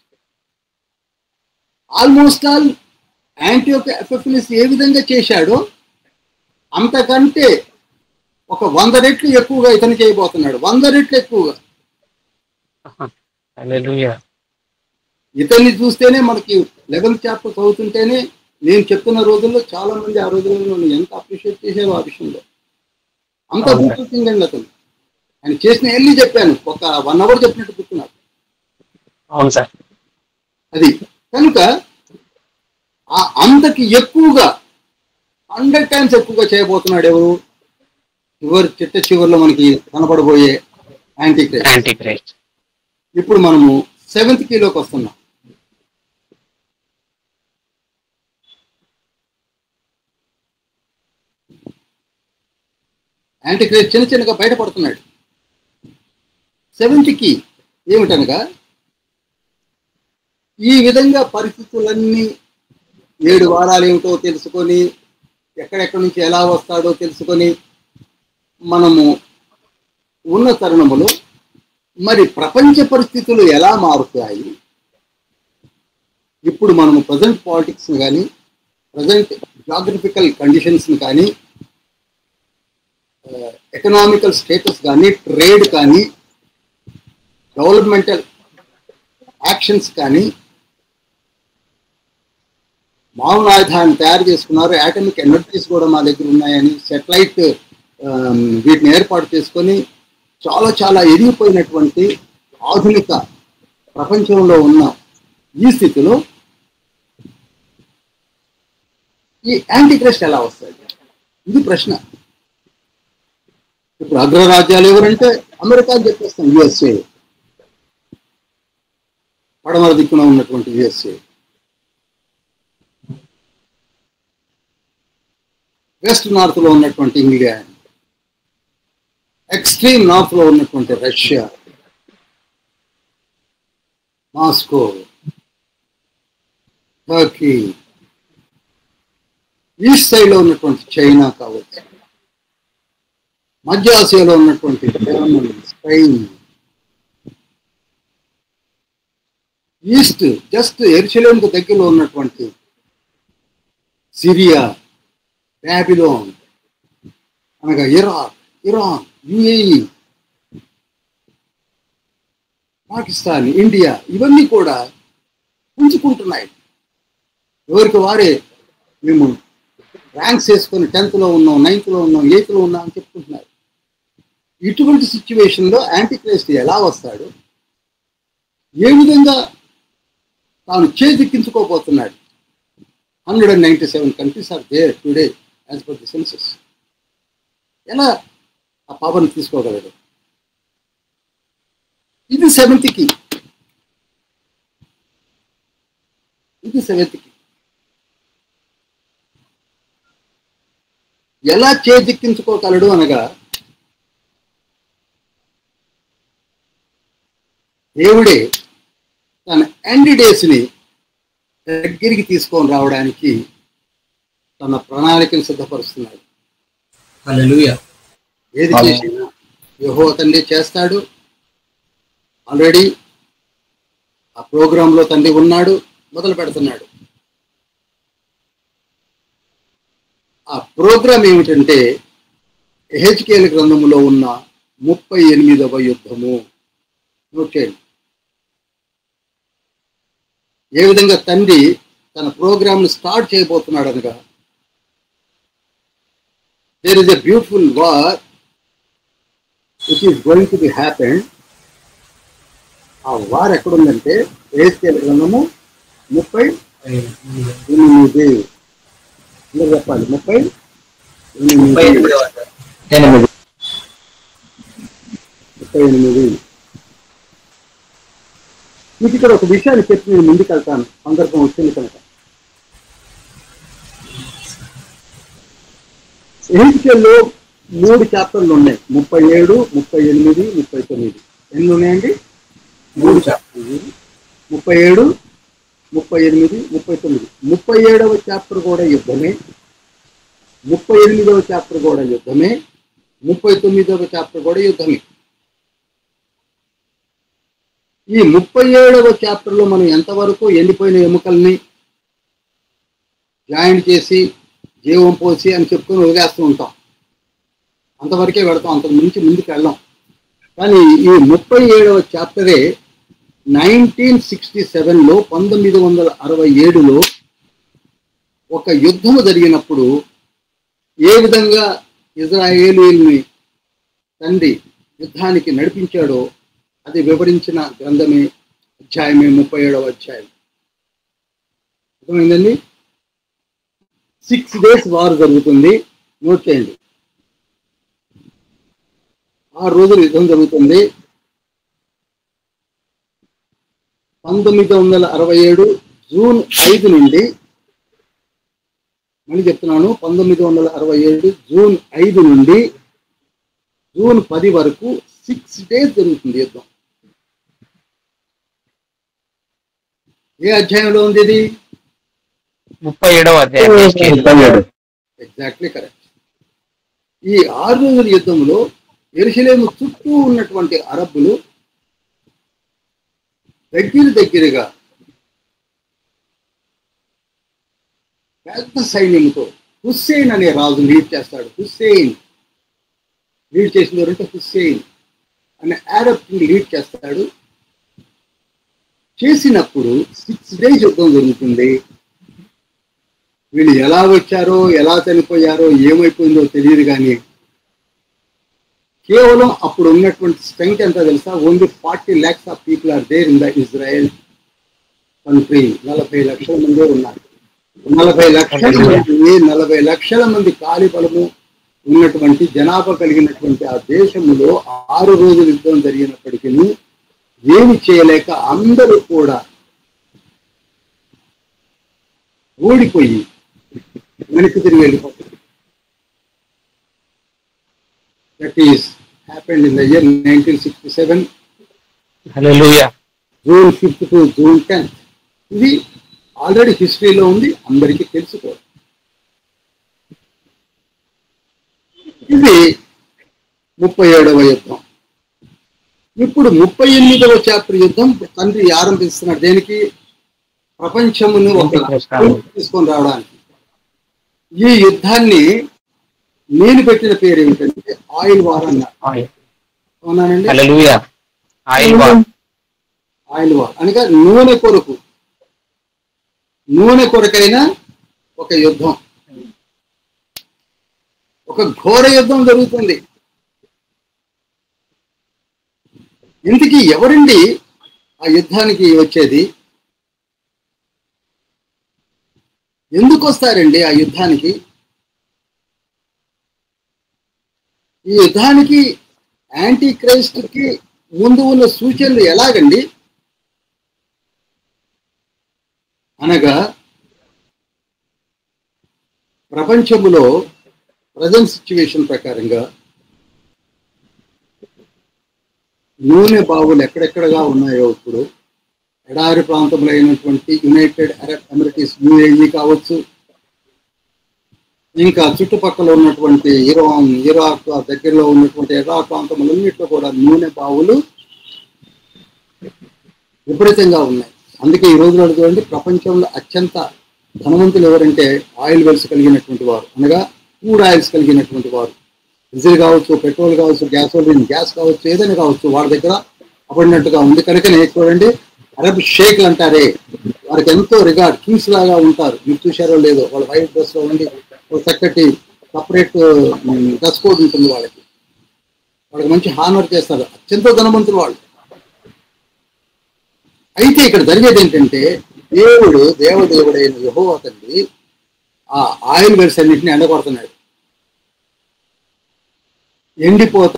ఆల్మోస్ట్ ఆల్ యాంటీయోకస్ ఎపిఫనీస్ ఏ విధంగా చేశాడో అంతకంటే ఒక 100 రెట్లు ఎక్కువగా ఇతను చేయబోతున్నాడు. 100 రెట్లు ఎక్కువగా. ఇతన్ని చూస్తేనే మనకి 11th చాప్టర్ చదువుతుంటేనే నేను చెప్తున్న రోజుల్లో చాలా మంది ఆ రోజుల్లో ఎంత అప్రిషియేట్ చేశారో ఆ విషయంలో. అంత గుర్తుందండి అతను. ఆయన చేసిన ఎన్ని చెప్పాను, ఒక 1 అవర్ చెప్పినట్టు గుర్తున్నారు. అవును సార్. అది కనుక అంతకి ఎక్కువగా 100 times ఎక్కువగా చేయబోతున్నాడు ఎవరు? చివరిలో మనకి కనపడబోయే యాంటీక్రైస్ట్. ఇప్పుడు మనము 7th keyలోకి వస్తున్నాం. యాంటీక్రైస్ట్ చిన్నగా బయటపడుతున్నాడు. 7th key ఏమిటనగా, ఈ విధంగా పరిస్థితులన్నీ 7 వారాలు ఏమిటో తెలుసుకొని, ఎక్కడెక్కడి నుంచి ఎలా వస్తాడో తెలుసుకొని మనము ఉన్న తరుణములో మరి ప్రపంచ పరిస్థితులు ఎలా మారుతాయి, ఇప్పుడు మనము ప్రజెంట్ పాలిటిక్స్ కానీ, ప్రజెంట్ జాగ్రఫికల్ కండిషన్స్ని కానీ, ఎకనామికల్ స్టేటస్ కానీ, ట్రేడ్ కానీ, డెవలప్మెంటల్ యాక్షన్స్ కానీ, మామూలు ఆయుధాన్ని తయారు చేసుకున్నారు. యాటమిక్ ఎనర్జీస్ కూడా మా దగ్గర ఉన్నాయని, సెటిలైట్ వీటిని ఏర్పాటు చేసుకొని చాలా చాలా ఎదిగిపోయినటువంటి ఆధునిక ప్రపంచంలో ఉన్న ఈ స్థితిలో ఈ యాంటీక్రైస్ట్ ఎలా వస్తాయి? ఇది ప్రశ్న. ఇప్పుడు అగ్రరాజ్యాలు ఎవరంటే అమెరికా అని చెప్పేస్తాం, యుఎస్ఏ, పడమర దిక్కున ఉన్నటువంటి యుఎస్ఏ, వెస్ట్ నార్త్ లో ఉన్నటువంటి ఇంగ్లాండ్, ఎక్స్ట్రీమ్ నార్త్ లో ఉన్నటువంటి Russia, Moscow, Turkey, east side లో ఉన్నటువంటి చైనా కావచ్చు, మధ్య ఆసియాలో ఉన్నటువంటి జర్మనీ, స్పెయిన్, ఈస్ట్ జస్ట్ ఎరుషలేముకు దగ్గరలో ఉన్నటువంటి సిరియా, బాబిలోన్, అనగా Iraq, Iran, UAE, Pakistan, India, ఇవన్నీ కూడా పుంజుకుంటున్నాయి. ఎవరికి వారే మేము ర్యాంక్స్ వేసుకొని 10th లో ఉన్నాం, 9th లో ఉన్నాం, 8th లో ఉన్నాం అని చెప్పుకుంటున్నారు. ఇటువంటి సిచ్యువేషన్లో యాంటీక్రైస్ట్ ఎలా వస్తాడు, ఏ విధంగా తాను చేజిక్కించుకోబోతున్నాడు? 197 countries are there today as per the census. ఎలా ఆ పవర్ని తీసుకోగలడు? ఇది 7th కి, ఇది 7th కి. ఎలా చేజిక్కించుకోగలడు అనగా, దేవుడే తన ఎండ్ డేస్ని దగ్గరికి తీసుకొని రావడానికి తన ప్రణాళికను సిద్ధపరుస్తున్నాడు. హల్లెలూయా. ఏది చేసినా యెహోవా తండ్రి చేస్తాడు. ఆల్రెడీ ఆ ప్రోగ్రాంలో తండ్రి ఉన్నాడు, మొదలు పెడుతున్నాడు. ఆ ప్రోగ్రాం ఏమిటంటే యెహెజ్కేలు గ్రంథములో ఉన్న 38వ యుద్ధము. నోట్ చేయండి. ఏ విధంగా తండ్రి తన ప్రోగ్రామ్ను స్టార్ట్ చేయబోతున్నాడు అనగా, there is a beautiful war which is going to be happen. ఆ వార్ ఎక్కడుందంటే యెహెజ్కేలు గ్రంథము 38. మీరు చెప్పాలి. 38. మీకు ఇక్కడ ఒక విషయాన్ని చెప్పి నేను ముందుకు వెళ్తాను, సందర్భం వచ్చింది కనుక. యెహెజ్కేలులో 3 చాప్టర్లు ఉన్నాయి, 37, 38, 39. ఎన్ని ఉన్నాయండి? 3 చాప్టర్లు, 37, 38, 39. 37వ చాప్టర్ కూడా యుద్ధమే, 38వ చాప్టర్ కూడా యుద్ధమే, 39వ చాప్టర్ కూడా యుద్ధమే. ఈ 37వ చాప్టర్లో మనం ఎంతవరకు ఎండిపోయిన ఎముకల్ని జాయింట్ చేసి జీవం పోసి అని చెప్పుకొని వదిలేస్తూ ఉంటాం, అంతవరకే పెడతాం, అంతకు మించి ముందుకు వెళ్ళాం. కానీ ఈ 37వ చాప్టరే 1967లో 1967లో ఒక యుద్ధము జరిగినప్పుడు ఏ విధంగా ఇజ్రాయేలీల్ని తండ్రి యుద్ధానికి నడిపించాడో అది వివరించిన గ్రంథమే, అధ్యాయమే 37వ అధ్యాయం. అర్థమైందండి? 6 days వార్ జరుగుతుంది. నోట్ చేయండి. 6 రోజులు యుద్ధం జరుగుతుంది. 1967 జూన్ 5 నుండి, మళ్ళీ చెప్తున్నాను, 1967 జూన్ 5 నుండి జూన్ 10 వరకు 6 days జరుగుతుంది యుద్ధం. ఏ అధ్యాయంలో ఉంది ఇది? 37వ అధ్యాయం. Exactly correct. ఈ 6 రోజుల యుద్ధంలో యెరూషలేము చుట్టూ ఉన్నటువంటి అరబ్బులు దగ్గరగా పెద్ద సైన్యంతో హుస్సేన్ అనే రాజు లీడ్ చేస్తాడు. హుస్సేన్ లీడ్ చేసింది ఎవరంటే హుస్సేన్ అనే అరబ్ కింగ్ లీడ్ చేస్తాడు. చేసినప్పుడు 6 days యుద్ధం జరుగుతుంది. వీళ్ళు ఎలా వచ్చారో, ఎలా చనిపోయారో, ఏమైపోయిందో తెలియదు. కానీ కేవలం అప్పుడు ఉన్నటువంటి స్ట్రెంగ్త్ ఎంత తెలుసా? Only 40 lakhs of people are there in the Israel country. 40 లక్షల మంది ఉన్నారు. 40 లక్షల మంది ఖాళీ బలము ఉన్నటువంటి జనాభా కలిగినటువంటి ఆ దేశంలో 6 రోజులు యుద్ధం జరిగినప్పటికీ ఏమి చేయలేక అందరూ కూడా ఓడిపోయి వెనక్కి తిరిగి వెళ్ళిపోతారు. That is happened in the year 1967, hallelujah. June 5th to June 10th. ఇది ఆల్రెడీ హిస్టరీలో ఉంది, అందరికీ తెలుసుకోవాలి. ఇది 37వ యుద్ధం. ఇప్పుడు 38వ చాప్టర్ యుద్ధం తండ్రి ఆరంభిస్తున్నాడు. దేనికి? ప్రపంచమును ఒక తీసుకొని రావడానికి. ఈ యుద్ధాన్ని నేను పెట్టిన పేరు ఏమిటంటే ఆయిల్ వార్ అన్నారు. అవునానండి? Hallelujah. Oil war. Oil war అనగా నూనె కొరకు, నూనె కొరకైన ఒక యుద్ధం, ఒక ఘోర యుద్ధం జరుగుతుంది. ఇంతకీ ఎవరండి ఆ యుద్ధానికి వచ్చేది? ఎందుకు వస్తారండి ఆ యుద్ధానికి? ఈ యుద్ధానికి యాంటీ క్రైస్ట్కి ముందు ఉన్న సూచనలు ఎలాగండి? అనగా ప్రపంచంలో ప్రజెంట్ సిచ్యువేషన్ ప్రకారంగా నూనె బావులు ఎక్కడెక్కడగా ఉన్నాయో ఇప్పుడు ఎడారి ప్రాంతంలో అయినటువంటి యునైటెడ్ అరబ్ ఎమిరేట్స్ UAE కావచ్చు, ఇంకా చుట్టుపక్కల ఉన్నటువంటి ఇరాన్, ఇరాక్ దగ్గరలో ఉన్నటువంటి ఎడారి ప్రాంతములన్నింటిలో కూడా నూనె బావులు విపరీతంగా ఉన్నాయి. అందుకే ఈ రోజులో చూడండి, ప్రపంచంలో అత్యంత ధనవంతులు ఎవరంటే ఆయిల్ వెల్స్ కలిగినటువంటి వారు, అనగా క్రూడ్ ఆయిల్స్ కలిగినటువంటి వారు. డీజిల్ కావచ్చు, పెట్రోల్ కావచ్చు, గ్యాస్ కావచ్చు, ఏదైనా కావచ్చు, వాళ్ళ దగ్గర అపడినట్టుగా ఉంది. కనుకనే చూడండి, అరబ్ షేక్లు అంటారే, వారికి ఎంతో రిగార్డ్, కింగ్స్ లాగా ఉంటారు. మీరు చూశారో లేదో, వాళ్ళ వైట్ డ్రెస్ లో ఉండి ఒక చక్కటి సపరేట్ డ్రెస్ కోడ్ ఉంటుంది వాళ్ళకి. వాళ్ళకి మంచి హానర్ చేస్తారు. అత్యంత ధనవంతులు వాళ్ళు. అయితే ఇక్కడ జరిగేది ఏంటంటే, దేవదేవుడైన యెహోవా తండ్రి ఆ ఆయిల్ వెల్స్ అన్నింటినీ ఎండగొడుతున్నాడు. ఎండిపోతా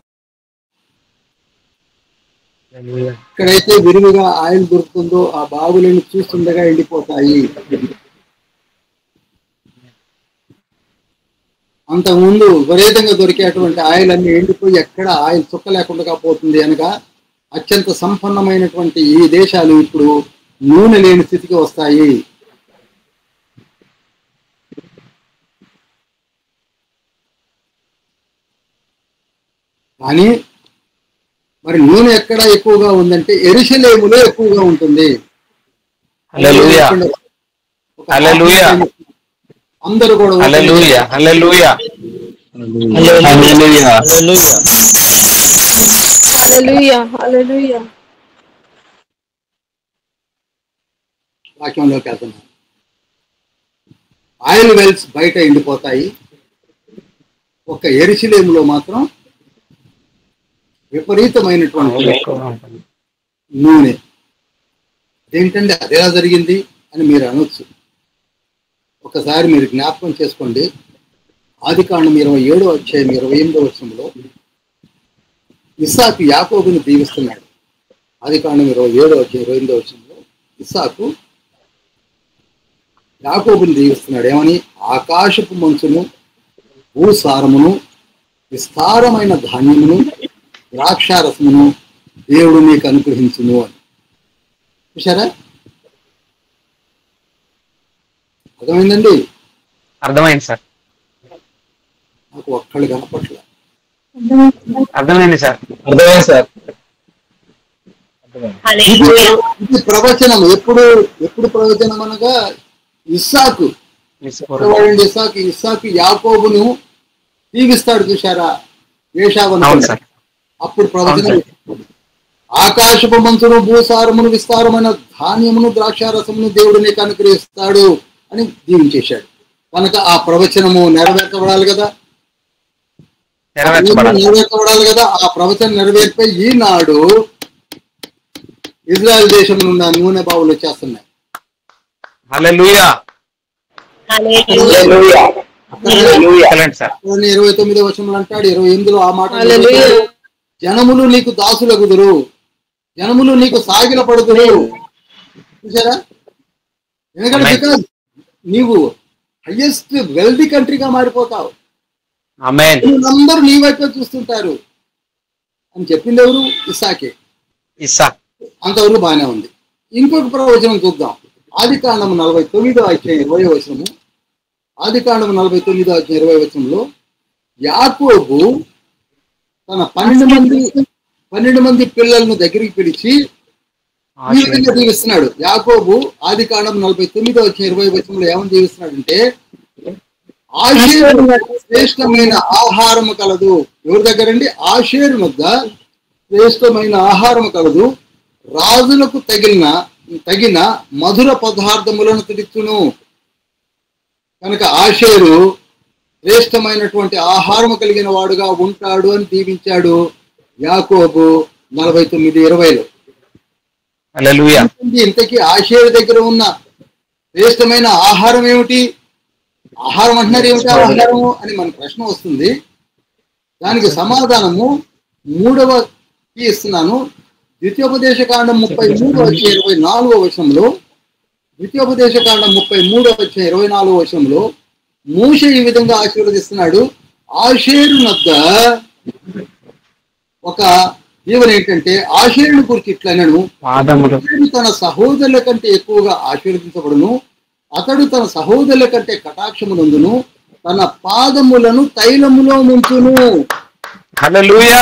ఎక్కడైతే విరివిగా ఆయిల్ దొరుకుతుందో ఆ బావులను చూస్తుండగా ఎండిపోతాయి. అంతకుముందు విపరీతంగా దొరికేటువంటి ఆయిల్ అన్ని ఎండిపోయి ఎక్కడ ఆయిల్ చుక్క లేకుండా పోతుంది. అనగా అత్యంత సంపన్నమైనటువంటి ఈ దేశాలు ఇప్పుడు నూనె లేని స్థితికి వస్తాయి. కానీ మరి నూనె ఎక్కడ ఎక్కువగా ఉందంటే యెరూషలేములో ఎక్కువగా ఉంటుంది. హల్లెలూయా. హల్లెలూయా. అందరూ కూడా హల్లెలూయా. హల్లెలూయా. హల్లెలూయా. హల్లెలూయా. వాక్యంలోకి వెళ్తున్నాను. ఆయిల్ వెల్స్ బయట ఎండిపోతాయి, ఒక యెరూషలేములో మాత్రం విపరీతమైనటువంటి నూనె. ఏంటంటే అది ఎలా జరిగింది అని మీరు అనొచ్చు. ఒకసారి మీరు జ్ఞాపకం చేసుకోండి. ఆదికాండం 27వ అధ్యాయం 28వ వచనంలో ఇస్సాకు యాకోబుని దీవిస్తున్నాడు. ఆదికాండం 27వ అధ్యాయం 28వ వచనంలో ఇస్సాకు యాకోబుని దీవిస్తున్నాడు. ఏమని? ఆకాశపు మంచును, భూసారమును, విస్తారమైన ధాన్యమును, ద్రాక్షారసమును దేవుడు నీకు అనుగ్రహించును అని. చూసారా? అర్థమైందండి? అర్థమైంది సార్. నాకు ఒక్కళ్ళు కనపట్ల. అర్థమైంది సార్. అర్థమైంది సార్. ఇది ప్రవచనం. ఎప్పుడు ప్రవచనం అనగా ఇస్సాకు ఇస్సాకు యాకోబును దీవిస్తాడు. చూశారా? వేషావనుకున్నాడు. సార్. అప్పుడు ప్రవచనం అవును ఆకాశపు మంచును భూసారమును విస్తారమైన ధాన్యమును ద్రాక్షారసమును దేవుడు నీకు అనుగ్రహిస్తాడు అని దీవించేశాడు. కనుక ఆ ప్రవచనము నెరవేర్చబడాలి కదా. ఆ ప్రవచనం నెరవేర్పై ఈనాడు ఇజ్రాయెల్ దేశం నుండి నూనె బావులు వచ్చేస్తున్నాయి. హల్లెలూయా. 29వ వచనంలో అంటాడు, 28లో ఆ మాట, జనములు నీకు దాసులగుదురు, జనములు నీకు సాగిల పడుదురు. చూసారా? ఎందుకంటే బికాజ్ నీవు హైయెస్ట్ వెల్తీ కంట్రీగా మారిపోతావు, అందరూ నీ వైపే చూస్తుంటారు అని చెప్పింది ఎవరు? ఇస్సాకే. అంతవరకు బాగానే ఉంది. ఇంకొక ప్రవచనం చూద్దాం. ఆదికాండము 49వ అధ్యాయం 20వ వచనము. ఆదికాండము 49వ అధ్యాయం 20వ వచనంలో యాకోబు తన 12 మంది పిల్లలను దగ్గరికి పిలిచి ఈ విధంగా దీవిస్తున్నాడు. యాకోబు ఆదికాండం 49వ అధ్యాయం 20వ వచనంలో ఏమని దీవిస్తున్నాడంటే, ఆషేరు శ్రేష్టమైన ఆహారము కలదు. ఎవరి దగ్గరండి? ఆషేరు వద్ద శ్రేష్టమైన ఆహారము కలదు, రాజులకు తగిన మధుర పదార్థములను తిడుచును. కనుక ఆషేరు శ్రేష్టమైనటువంటి ఆహారము కలిగిన వాడుగా ఉంటాడు అని దీవించాడు యాకోబు 49:20లో. ఇంతకీ ఆషేరు దగ్గర ఉన్న శ్రేష్టమైన ఆహారం ఏమిటి? ఆహారం అంటున్నారు, ఏమిటి ఆహారము అని మన ప్రశ్న వస్తుంది. దానికి సమాధానము 3వ ఇస్తున్నాను. ద్వితీయోపదేశకాండం 33వ అధ్యాయం 24వ వచనంలో, ద్వితీయోపదేశకాండం 33వ అధ్యాయం 24వ వచనంలో మోషే ఈ విధంగా ఆశీర్వదిస్తున్నాడు. ఆషేరు వద్ద ఒక దీవెన ఏంటంటే, ఆషేరుని గురించి ఇట్లనను, తన సహోదరుల కంటే ఎక్కువగా ఆశీర్వదించబడును, అతడు తన సహోదరుల కంటే కటాక్షమునందును, తన పాదములను తైలములో ముంచును. హల్లెలూయా.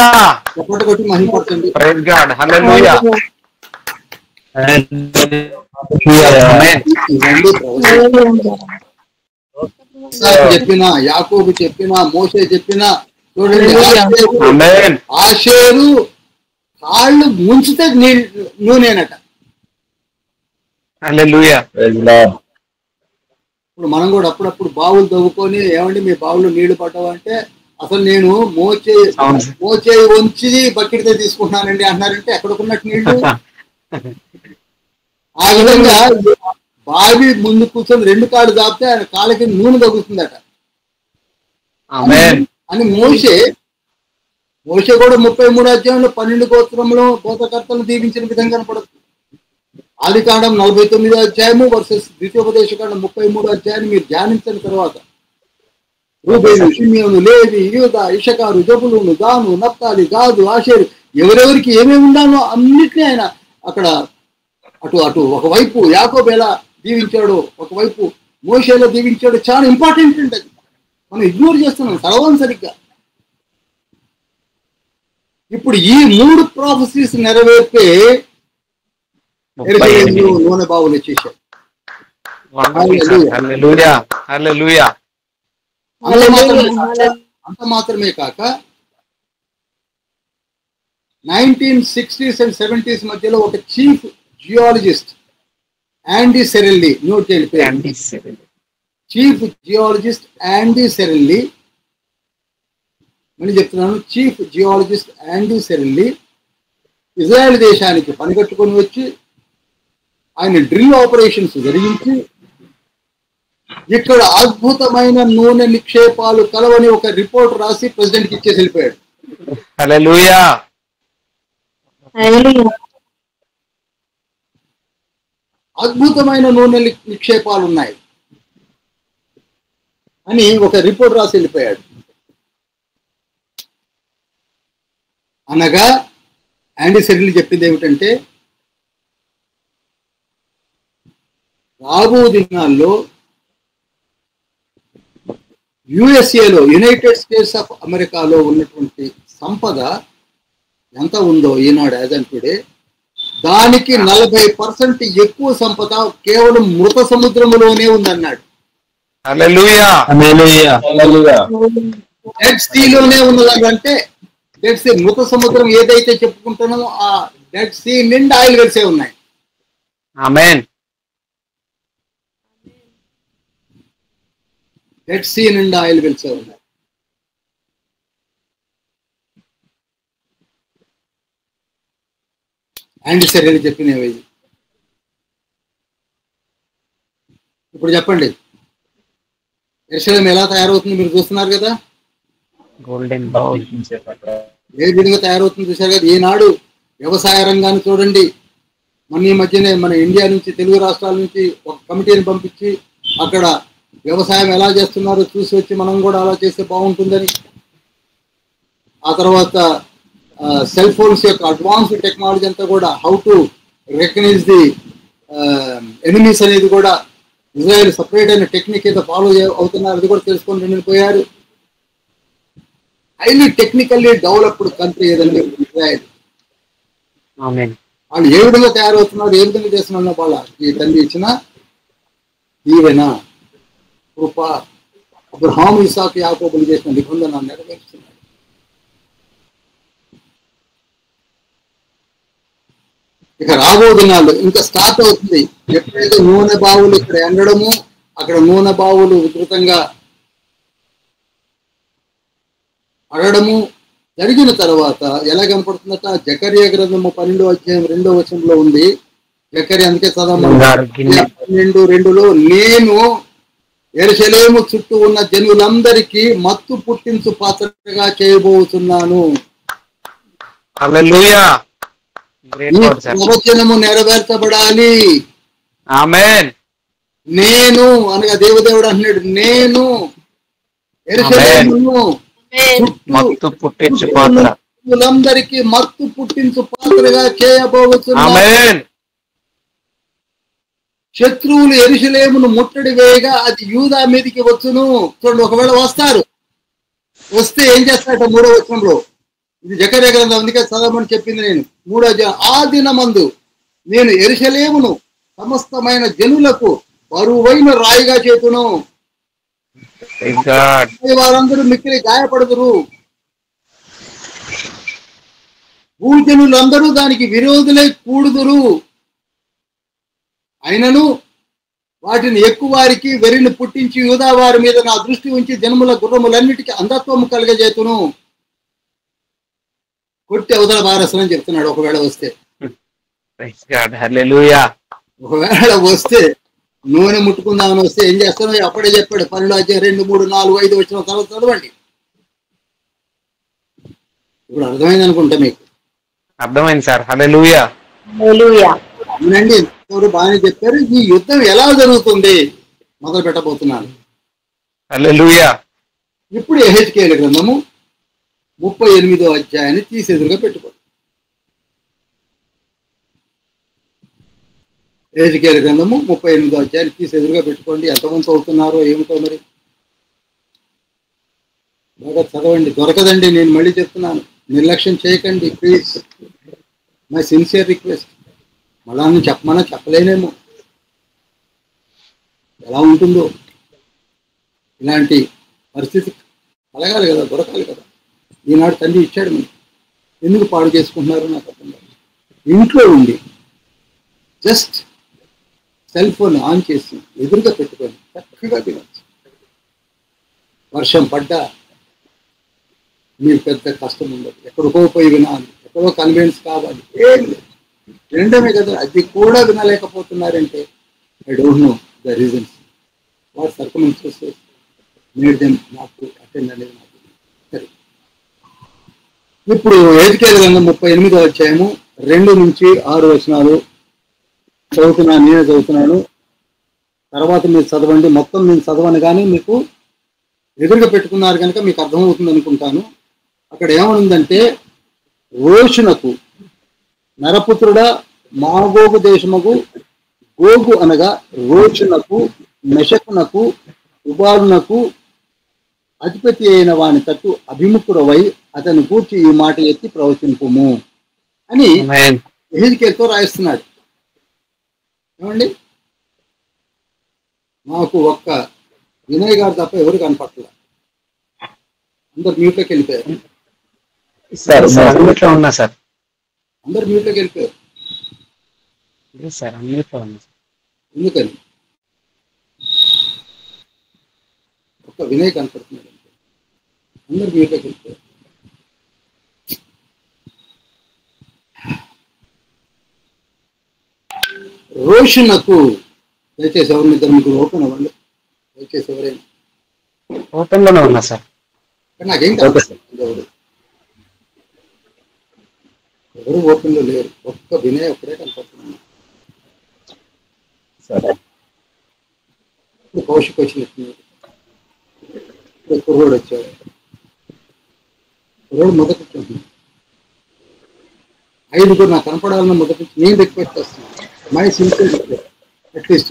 కొట్టి మహిమపరచండి. Praise God. హల్లెలూయా. చెప్పినా, యాకోబు చెప్పినా, మోషే చెప్పినా చూడండి, ఆషేరు కాళ్ళు ముంచితే నూనెనట. హల్లెలూయా. ఇప్పుడు మనం కూడా అప్పుడప్పుడు బావులు తవ్వుకొని, ఏమండి మీ బావులు నీళ్లు పడ్డావంటే, అసలు నేను మోచే వంచి బకెట్తో తీసుకుంటున్నానండి అన్నారంటే ఎక్కడికున్నట్టు నీళ్లు. ఆ విధంగా బావి ముందు కూర్చొని 2 కాళ్ళు దాపితే ఆయన కాళ్ళకి నూనె తగ్గుతుందట అని మోషే కూడా 33వ అధ్యాయంలో 12 గోత్రంలో గోత్రకర్తలను దీవించిన విధంగా కనపడుతుంది. ఆదికాండం 49వ అధ్యాయము వర్సెస్ ద్వితీయోపదేశకాండం 33వ అధ్యాయాన్ని మీరు ధ్యానించిన తర్వాత రూబేను, షిమ్యోను, లేవి, యూదా, ఇషకారు, జబులూను, దాను, నప్తాలి, గాదు, ఆషేరు, ఎవరెవరికి ఏమేమి ఉండాలో అన్నిటినీ ఆయన అక్కడ అటు ఒకవైపు యాకోబు ఎలా దీవించాడో, ఒకవైపు మోషేలో దీవించాడు. చాలా ఇంపార్టెంట్ ఉంటుంది. మనం ఇగ్నోర్ చేస్తున్నాం చదవం సరిగ్గా. ఇప్పుడు ఈ 3 ప్రాఫెసీస్ నెరవేర్పే నూనె బావులు వచ్చేసాడు. అంత మాత్రమే కాక 1960s and 70s మధ్యలో ఒక చీఫ్ జియాలజిస్ట్ యాండీ సెరెల్లి, నోట్ చేయండి, చీఫ్ జియాలజిస్ట్ యాండీ సెరెల్లి, మళ్ళీ చెప్తున్నాను, చీఫ్ జియాలజిస్ట్ యాండీ సెరెల్లి ఇజ్రాయెల్ దేశానికి పనిగట్టుకొని వచ్చి ఆయన డ్రిల్ ఆపరేషన్స్ జరిగించి ఇక్కడ అద్భుతమైన నూనె నిక్షేపాలు కలవని ఒక రిపోర్ట్ రాసి ప్రెసిడెంట్కి ఇచ్చేసి వెళ్ళిపోయాడు. హల్లెలూయా. అద్భుతమైన నూనె నిక్షేపాలు ఉన్నాయి అని ఒక రిపోర్ట్ రాసి వెళ్ళిపోయాడు. అనగా యాండీ సెరిల్ చెప్పింది ఏమిటంటే, రాబో దినాల్లో యుఎస్ఏలో, యునైటెడ్ స్టేట్స్ ఆఫ్ అమెరికాలో ఉన్నటువంటి సంపద ఎంత ఉందో ఈనాడు యాజ్ అండ్ టుడే, దానికి 40% ఎక్కువ సంపద కేవలం మృత సముద్రములోనే ఉందన్నాడు. హల్లెలూయా. డెడ్ సీలోనే ఉన్నదంటే డెడ్ సీ మృత సముద్రం ఏదైతే చెప్పుకుంటున్నామో ఆ డెడ్ సీ నిండా ఆయిల్ వెల్సే ఉన్నాయి. ఆమేన్. డెడ్ సీ నిండా ఆయిల్ వెల్సే ఉన్నాయి. యాండి సరైన చెప్పినవి. ఇప్పుడు చెప్పండి, యెరూషలేం ఎలా తయారవుతుంది మీరు చూస్తున్నారు కదా. Golden bowl. ఏ విధంగా తయారవుతుంది చూశారు కదా. ఈనాడు వ్యవసాయ రంగాన్ని చూడండి. ఈ మధ్యనే మన ఇండియా నుంచి, తెలుగు రాష్ట్రాల నుంచి ఒక కమిటీని పంపించి అక్కడ వ్యవసాయం ఎలా చేస్తున్నారో చూసి వచ్చి మనం కూడా అలా చేస్తే బాగుంటుందని. ఆ తర్వాత సెల్ ఫోన్స్ యొక్క అడ్వాన్స్డ్ టెక్నాలజీ అంతా కూడా how to recognise the enemies అనేది కూడా ఇజ్రాయెల్ సపరేట్ అయిన టెక్నిక్ ఏదో ఫాలో అవుతున్నారు, అది కూడా తెలుసుకొని వెళ్ళిపోయారు. హైలీ టెక్నికల్లీ డెవలప్డ్ కంట్రీ ఏదండి ఇజ్రాయెల్. వాళ్ళు ఏ విధంగా తయారవుతున్నారు, ఏ విధంగా చేస్తున్నారు వాళ్ళ ఈ తండ్రి ఇచ్చిన దీవెన, కృప, అబ్రహాము, ఇస్సాకు, యాకోబులు చేసిన నిబంధన నెరవేరుస్తున్నారు. ఇక రాబో దినాలు ఇంకా స్టార్ట్ అవుతుంది. ఎప్పుడైతే నూనె బావులు ఇక్కడ ఎండడము, అక్కడ నూనె బావులు విస్తృతంగా అడగడము జరిగిన తర్వాత ఎలా కనపడుతుందట, జకర్యా గ్రంథము 12:2 ఉంది. జకర్యా అందుకే చదవమని 12:2 నేను యెరూషలేము చుట్టూ ఉన్న జనులందరికీ మత్తు పుట్టించు పాత్రగా చేయబోతున్నాను. హల్లెలూయా. ప్రవచనము నెరవేర్చబడాలి. ఆమేన్. నేను అనగా దేవదేవుడు అంటున్నాడు, నేను యెరూషలేమును మత్తు పుట్టించు పాత్ర, జనులందరికీ మత్తు పుట్టించు పాత్రగా చేయబోతున్నాను. ఆమేన్. శత్రువులు యెరూషలేమును ముట్టడి వేయగా అది యూదా మీదకి వచ్చును. చూడండి, ఒకవేళ వస్తారు, వస్తే ఏం చేస్తారట 3వ వచనంలో. ఇది జకర్యా గ్రంథం, అందుకే చదవమని చెప్పింది నేను. 3వ ఆ దినమందు నేను యెరూషలేమును సమస్తమైన జనులకు బరువైన రాయిగా చేతును. వారందరూ మిక్కిలి గాయపడుదురు. భూజనులందరూ దానికి విరోధులై కూడుదురు. అయినను వాటిని ఎక్కువారికి వెరిని పుట్టించి యూదా వారి మీద నా దృష్టి ఉంచి జనముల గుర్రములన్నిటికీ అంధత్వము కలగజేతును. కొట్టి అవతల బారసనని చెప్తున్నాడు. ఒకవేళ వస్తే, ఒకవేళ వస్తే నూనె ముట్టుకుందామని వస్తే ఏం చేస్తానో అప్పుడే చెప్పాడు. 12:2, 3, 4, 5 వచ్చిన తర్వాత చదవండి. ఇప్పుడు అర్థమైంది అనుకుంటా మీకు. అర్థమైంది సార్. హల్లెలూయా. అవునండి, ఎవరు బాగానే చెప్పారు. ఈ యుద్ధం ఎలా జరుగుతుంది మొదలు పెట్టబోతున్నాను. హల్లెలూయా. ఇప్పుడు యెహెజ్కేలు గ్రంథము 38వ అధ్యాయాన్ని తీసేదురుగా పెట్టుకోండి. యెహెజ్కేలు గ్రంథము 38వ అధ్యాయాన్ని తీసేదురుగా పెట్టుకోండి. ఎంతమంది అవుతున్నారో ఏమిటో మరి బాగా చదవండి. దొరకదండి, నేను మళ్ళీ చెప్తున్నాను, నిర్లక్ష్యం చేయకండి ప్లీజ్. My sincere request. మళ్ళా నేను చెప్పమన్నా చెప్పలేనేమో, ఎలా ఉంటుందో ఇలాంటి పరిస్థితి కలగాలి కదా, దొరకాలి కదా. ఈనాడు తండ్రి ఇచ్చాడు, మీకు ఎందుకు పాడు చేసుకుంటున్నారు నాకు అర్థం కాదు. ఇంట్లో ఉండి జస్ట్ సెల్ ఫోన్ ఆన్ చేసి ఎదురుగా పెట్టుకొని చక్కగా తినచ్చు. వర్షం పడ్డా మీకు పెద్ద కష్టం ఉండదు. ఎక్కడికో పోయి వినాలి, ఎక్కడో కన్వీన్స్ కావాలి, ఏం లేదు, వినడమే కదా. అది కూడా వినలేకపోతున్నారంటే I don't know the reasons, what circumstances made them not to attend అనేది నాకు సరే. ఇప్పుడు యెహెజ్కేలు గ్రంథం 38వ అధ్యాయము 2 నుంచి 6 వచనాలు చదువుతున్నాను, నేనే చదువుతున్నాను. తర్వాత మీరు చదవండి. మొత్తం నేను చదవను, కానీ మీకు ఎదురుగా పెట్టుకున్నారు కనుక మీకు అర్థమవుతుంది అనుకుంటాను. అక్కడ ఏమనుందంటే, రోషునకు నరపుత్రుడ మాగోగు దేశముకు గోగు అనగా రోషునకు మెషకునకు ఉబారునకు అధిపతి అయిన వాని తట్టు అభిముఖుడవై అతను కూర్చి ఈ మాట ఎత్తి ప్రవచింపుము అని యెహెజ్కేలుతో రాయిస్తున్నాడు. ఏమండి, మాకు ఒక్క వినయ్ గారు తప్ప ఎవరు కనపడలేదు, అందరు మ్యూట్లోకి వెళ్ళిపోయారు. సార్ అన్నిట్లో ఉన్నా సార్. అందరు మీట్లోకి వెళ్ళిపోయారు. సార్ అన్నిట్లో ఉన్నా సార్. ఎందుకని ఒక్క వినయ్ కనపడుతున్నాడు, అందరు మీట్లోకి వెళ్ళిపోయారు. రోషనకు దయచేసి ఎవరిని ఇద్దరు ముగ్గురు ఓపెన్ అవ్వండి, దయచేసి ఎవరైనా. ఓపెన్ లోనే ఉన్నా సార్. కానీ నాకేం కనపడుతుంది, ఎవరు ఓపెన్ లో లేరు, ఒక్క వినయ్ ఒక్కడే కనపడుతున్నాను. ఇప్పుడు కౌశిక్ వచ్చినట్టున్నాడు, ఇప్పుడు కుర్రోడు వచ్చాడు. కుర్రోడు మొదటి చూస్తున్నాడు. 5 నాకు కనపడాలన్న మొదటి నుంచి నేను రిక్వెస్ట్ చేస్తున్నాను. My simple request, at least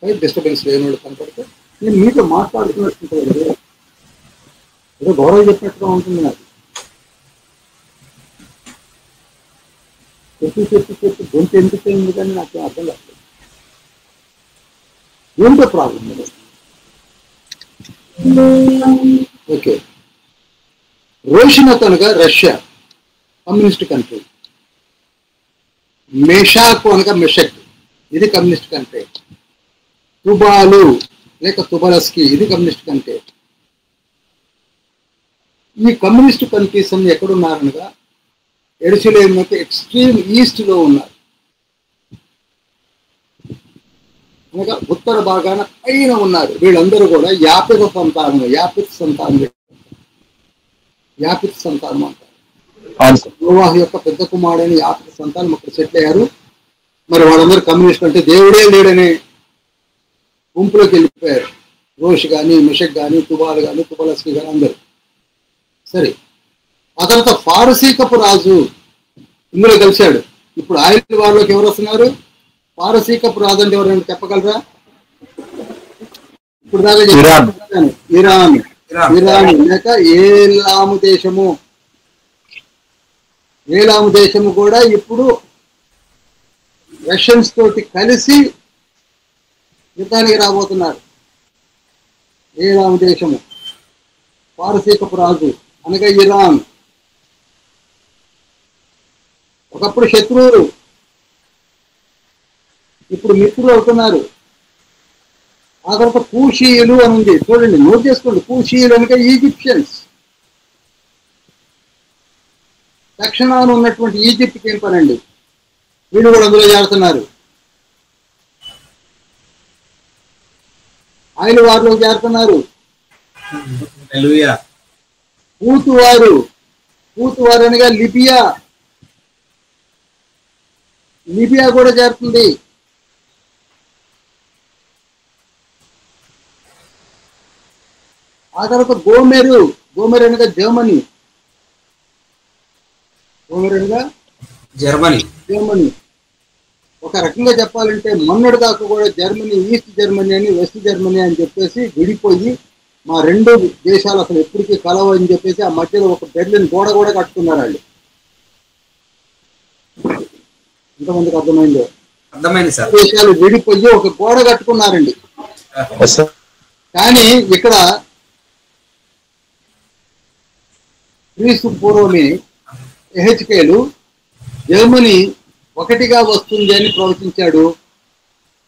5 disturbance లేనివాడు కనపడితే నేను మీతో మాట్లాడుతున్నట్టుంటుంది, ఏదో గౌరవ చెప్పినట్టుగా ఉంటుంది. నాకు చెప్పి గొంతు ఎందుకు అయింది కానీ నాకు అర్థం కాదు. ఏంటో ప్రాబ్లం. ఓకే, రోషనకు అనగా రష్యా కమ్యూనిస్ట్ కంట్రీ, మెషాకు అనగా మెషక్ ఇది కమ్యూనిస్ట్ కంట్రీ, తుబాలు లేక తుబలస్కి ఇది కమ్యూనిస్ట్ కంట్రీ. ఈ కమ్యూనిస్ట్ కంట్రీస్ అన్ని ఎక్కడున్నారనగా ఎరుసలేమునకు ఎక్స్ట్రీమ్ ఈస్ట్ లో ఉన్నారు, అనగా ఉత్తర భాగాన పైన ఉన్నారు. వీళ్ళందరూ కూడా యాపిత సంతానం అంటారు. నోవాహు యొక్క పెద్ద కుమారుడైన యాపిత సంతానం అక్కడ సెటిల్ అయ్యారు. మరి వాళ్ళందరూ కమ్యూనిస్ట్ అంటే దేవుడే లేడనే గుంపులోకి వెళ్ళిపోయారు. రోష్ కానీ, మిషక్ కానీ, తుబాలు కానీ, తుబలస్కి కానీ అందరూ. సరే, ఆ తర్వాత పారసీకపు రాజు ఇందులో కలిశాడు. ఇప్పుడు ఆయిల్ వారిలోకి ఎవరు వస్తున్నారు? పారసీకపు రాజు అంటే ఎవరైనా చెప్పగలరా? ఇప్పుడు దాకా ఇరాన్ లేక ఏలాము దేశము. ఏలాము దేశము కూడా ఇప్పుడు రష్యన్స్ తోటి కలిసి యుద్ధానికి రాబోతున్నారు. ఏలాము దేశము, పారసీకపు రాజు అనగా ఇరాన్. ఒకప్పుడు శత్రువులు, ఇప్పుడు మిత్రులు అవుతున్నారు. ఆ తర్వాత కూషీయులు అని ఉంది, చూడండి, నోట్ చేసుకోండి. కూషీయులు అనగా ఈజిప్షియన్స్. దక్షిణాన ఉన్నటువంటి ఈజిప్ట్కి ఏం పనండి, వీళ్ళు కూడా అందులో చేరుతున్నారు. ఆయిల్ వారిలో చేరుతున్నారు. పూతువారు అనగా లిబియా కూడా చేరుతుంది. ఆ తర్వాత గోమెరు అనగా జర్మనీ. ఒక రకంగా చెప్పాలంటే మొన్నటి దాకా కూడా జర్మనీ ఈస్ట్ జర్మనీ అని, వెస్ట్ జర్మనీ అని చెప్పేసి విడిపోయి మా రెండు దేశాలు అసలు ఎప్పటికీ కలవు అని చెప్పేసి ఆ మధ్యలో ఒక బెర్లిన్ గోడ కూడా కట్టుకున్నారు వాళ్ళు. ఎంతమందికి అర్థమైంది సార్? దేశాలు విడిపోయి ఒక గోడ కట్టుకున్నారండి. కానీ ఇక్కడ క్రీస్తు పూర్వమే ఎహెచ్కేలు జర్మనీ ఒకటిగా వస్తుంది అని ప్రవచించాడు.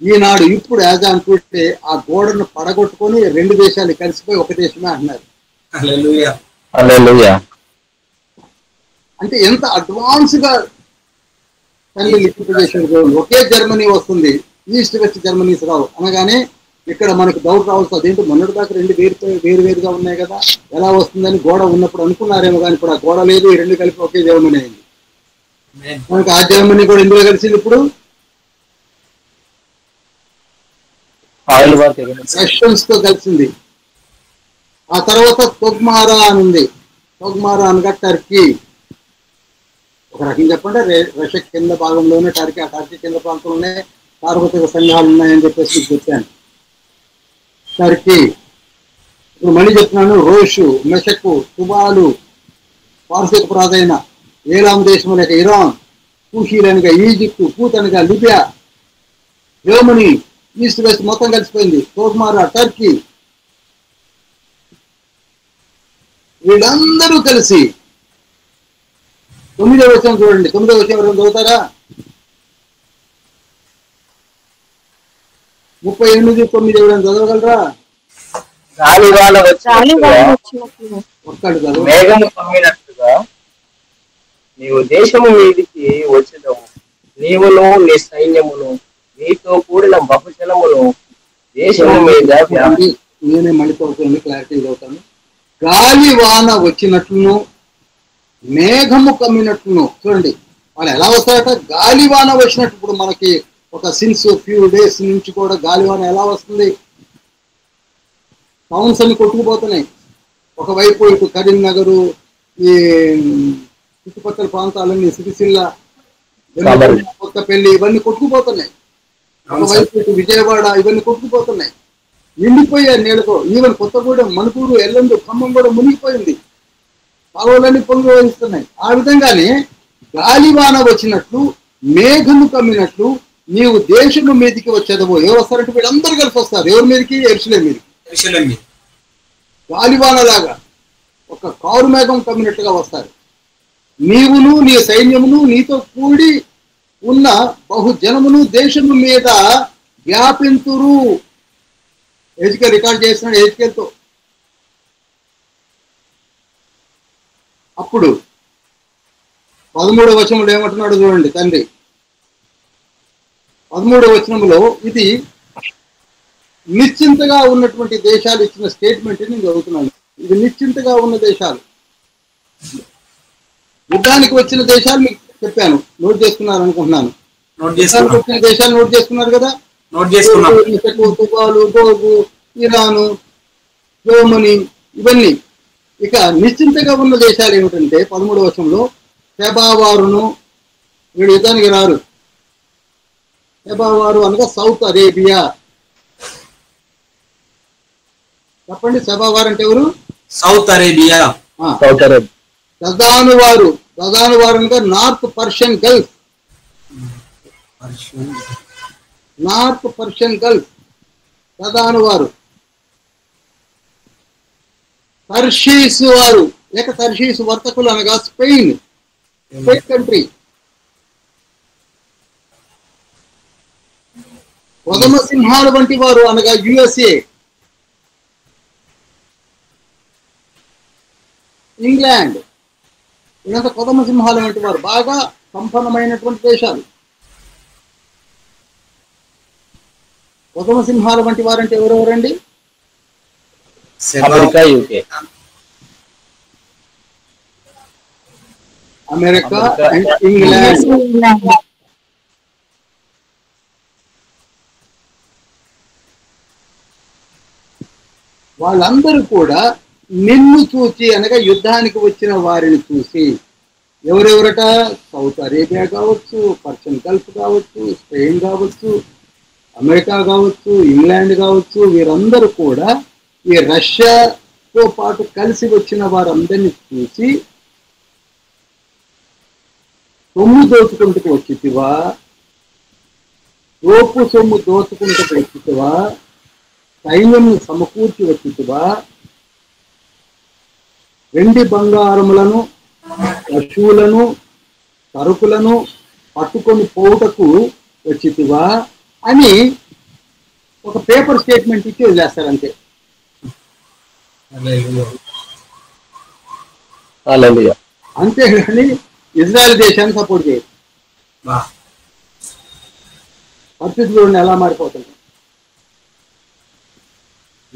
ఈనాడు ఇప్పుడు యాజ్ ఆన్ టుడే ఆ గోడను పడగొట్టుకొని రెండు దేశాలు కలిసిపోయి ఒక దేశమే అంటున్నారు. అంటే ఎంత అడ్వాన్స్ గా తల్లి లిక్విడేషన్, ఒకే జర్మనీ వస్తుంది, ఈస్ట్ వెస్ట్ జర్మనీస్ రావు అనగానే ఇక్కడ మనకు డౌట్ రావచ్చు, అదేంటి మొన్నటి దాకా రెండు వేరుగా ఉన్నాయి కదా, ఎలా వస్తుందని గోడ ఉన్నప్పుడు అనుకున్నారేమో. కానీ ఇప్పుడు ఆ గోడ లేదు, ఈ రెండు కలిపి ఒకే జర్మనీ అయింది. మనకు ఆ జర్మనీ కూడా ఎందులో కలిసింది? ఇప్పుడు రష్యన్స్ తో కలిసింది. ఆ తర్వాత తొగ్మారా అని ఉంది. తొగ్మారా అనగా టర్కీ. ఒక రకంగా చెప్పండి, రష్యా కింద భాగంలోనే టర్కీ, ఆ టర్కీ కింద ప్రాంతంలోనే సార్వత్రిక సంఘాలు ఉన్నాయని చెప్పేసి చెప్పాను. టర్కీ. ఇప్పుడు మళ్ళీ చెప్తున్నాను, రోషు, మెషకు, తుబాలు, పారసీక ప్రాంతమైన ఏలాం దేశం లేక ఇరాన్, కూషీలు అనగా ఈజిప్టు, పూత్ అనగా లిబియా, జర్మనీ, ఈస్ట్ వెస్ట్ మొత్తం కలిసిపోయింది. తోగ్మారా టర్కీ. వీళ్ళందరూ కలిసి 9వ వచనం చూడండి. 9వ వచనం ఎవరైనా చదువుతారా? 38:9 ఎవరైనా చదవగలరా? గాలివాన వచ్చినట్లుగా ఒక్కడు చదవ. మేఘము కమ్మినట్లుగా నీవు దేశము మీదికి వచ్చేదవు. నీవును నీ సైన్యమును నీతో కూడిన బహుజనమును దేశము మీద నేనే మళ్ళీ చదువుతుంది, క్లారిటీ చదువుతాను. గాలి వాన వచ్చినట్లును మేఘము కమ్మినట్లును. చూడండి వాళ్ళు ఎలా వస్తారట? గాలి వాన వచ్చినట్టు. ఇప్పుడు మనకి ఒక సిన్స్ ఫ్యూ డేస్ నుంచి కూడా గాలివాన ఎలా వస్తుంది? టౌన్స్ అన్ని కొట్టుకుపోతున్నాయి. ఒకవైపు ఇటు కరీంనగరు, ఈ చుట్టుపక్కల ప్రాంతాలన్నీ, సిరిసిల్ల, కొత్తపల్లి ఇవన్నీ కొట్టుకుపోతున్నాయి. ఒకవైపు ఇటు విజయవాడ ఇవన్నీ కొట్టుకుపోతున్నాయి. నిండిపోయాయి నీళ్ళతో. ఈవెన్ కొత్తగూడెం, మణుపూరు, ఎల్లందు, ఖమ్మం కూడా మునిగిపోయింది. కాలువలన్నీ పొంగి వహిస్తున్నాయి. ఆ విధంగానే గాలివాన వచ్చినట్లు మేఘము కమ్మినట్లు నీవు దేశము మీదికి వచ్చేదవు. ఎవరు వస్తారంటే వీళ్ళందరూ కలిసి వస్తారు. ఎవరి మీదకి? యెరూషలేము మీదకి. గాలివాన లాగా ఒక కారు మేఘం కమ్మినట్టుగా వస్తారు. నీవును నీ సైన్యమును నీతో కూడి ఉన్న బహుజనమును దేశము మీద వ్యాపింతురు. హెజ్కేల్ రికార్డ్ చేస్తున్నాడు హెజ్కేల్తో. అప్పుడు 13వ వచనంలో ఏమంటున్నాడు చూడండి తండ్రి. 13వ వచనంలో ఇది నిశ్చింతగా ఉన్నటువంటి దేశాలు ఇచ్చిన స్టేట్మెంట్ నేను చదువుతున్నాను. ఇది నిశ్చింతగా ఉన్న దేశాలు, యుద్ధానికి వచ్చిన దేశాలు మీకు చెప్పాను. నోట్ చేసుకున్నారు అనుకుంటున్నాను. యుద్ధానికి వచ్చిన దేశాలు నోట్ చేసుకున్నారు కదా? తుపాలు, గోగు, ఇరాను, జర్మనీ ఇవన్నీ. ఇక నిశ్చింతగా ఉన్న దేశాలు ఏమిటంటే 13వ వచనంలో సెబావారును. వీడు యుద్ధానికి రారు. సెబావారు అనగా సౌత్ అరేబియా. చెప్పండి, సెబావారు అంటే ఎవరు? South Arabia. గజాను వారు అనగా north Persian gulf. North Persian gulf గజాను వారు. తర్షీసు వారు లేక తర్షీసు వర్తకులు అనగా స్పెయిన్ కంట్రీ. కొదమ సింహాల వంటి వారు అనగా యుఎస్ఏ, ఇంగ్లాండ్. ఇదంతా కొదమ సింహాల వంటి వారు, బాగా సంపన్నమైనటువంటి దేశాలు. కొదమ సింహాల వంటి వారంటే ఎవరెవరండి? America, UK. America and England. వాళ్ళందరూ కూడా నిన్ను చూసి అనగా యుద్ధానికి వచ్చిన వారిని చూసి, ఎవరెవరట? సౌత్ అరేబియా కావచ్చు, పర్షియన్ గల్ఫ్ కావచ్చు, స్పెయిన్ కావచ్చు, అమెరికా కావచ్చు, ఇంగ్లాండ్ కావచ్చు, వీరందరూ కూడా ఈ రష్యాతో పాటు కలిసి వచ్చిన వారందరినీ చూసి సొమ్ము దోచుకుంటూ వచ్చితివా, తోపు సొమ్ము దోచుకుంటూ వచ్చితివా, సైన్యం సమకూర్చి వచ్చితివా, వెండి బంగారములను, పశువులను, సరుకులను పట్టుకొని పోవుటకు వచ్చితివా అని ఒక పేపర్ స్టేట్మెంట్ ఇచ్చి వదిలేస్తారు అంతే. అంతేగాని ఇజ్రాయెల్ దేశాన్ని సపోర్ట్ చేయరు. పరిస్థితులు ఎలా మారిపోతుంది.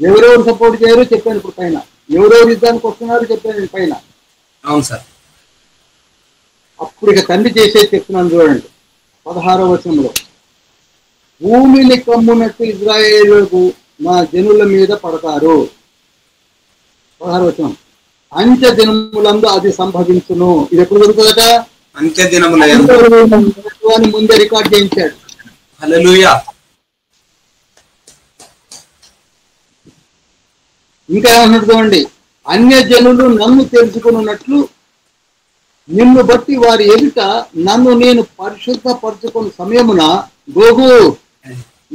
ఎవరెవరు సపోర్ట్ చేయరు చెప్పాను ఇప్పుడు పైన. ఎవరెవరు యుద్ధానికి వస్తున్నారు చెప్పాను పైన. అవును సార్. అప్పుడు ఇక తండ్రి చేసేది చెప్తున్నాను చూడండి 16వ వచనంలో. భూమిని కమ్మునట్టు ఇజ్రాయేలుకు నా జనుల మీద పడతారు. 16వ వచనం. అంత్య దినములందు అది సంభవించును. ఇది ఎప్పుడు జరుగుతుందట? అంత్య దినములందు అని ముందే రికార్డ్ చేయించాడు. హల్లెలూయా. ఇంకా ఏమన్నట్టు చూడండి. అన్య జనులు నన్ను తెలుసుకున్నట్లు నిన్ను బట్టి వారి ఎదుట నన్ను నేను పరిశుద్ధపరచుకున్న సమయమున గోగు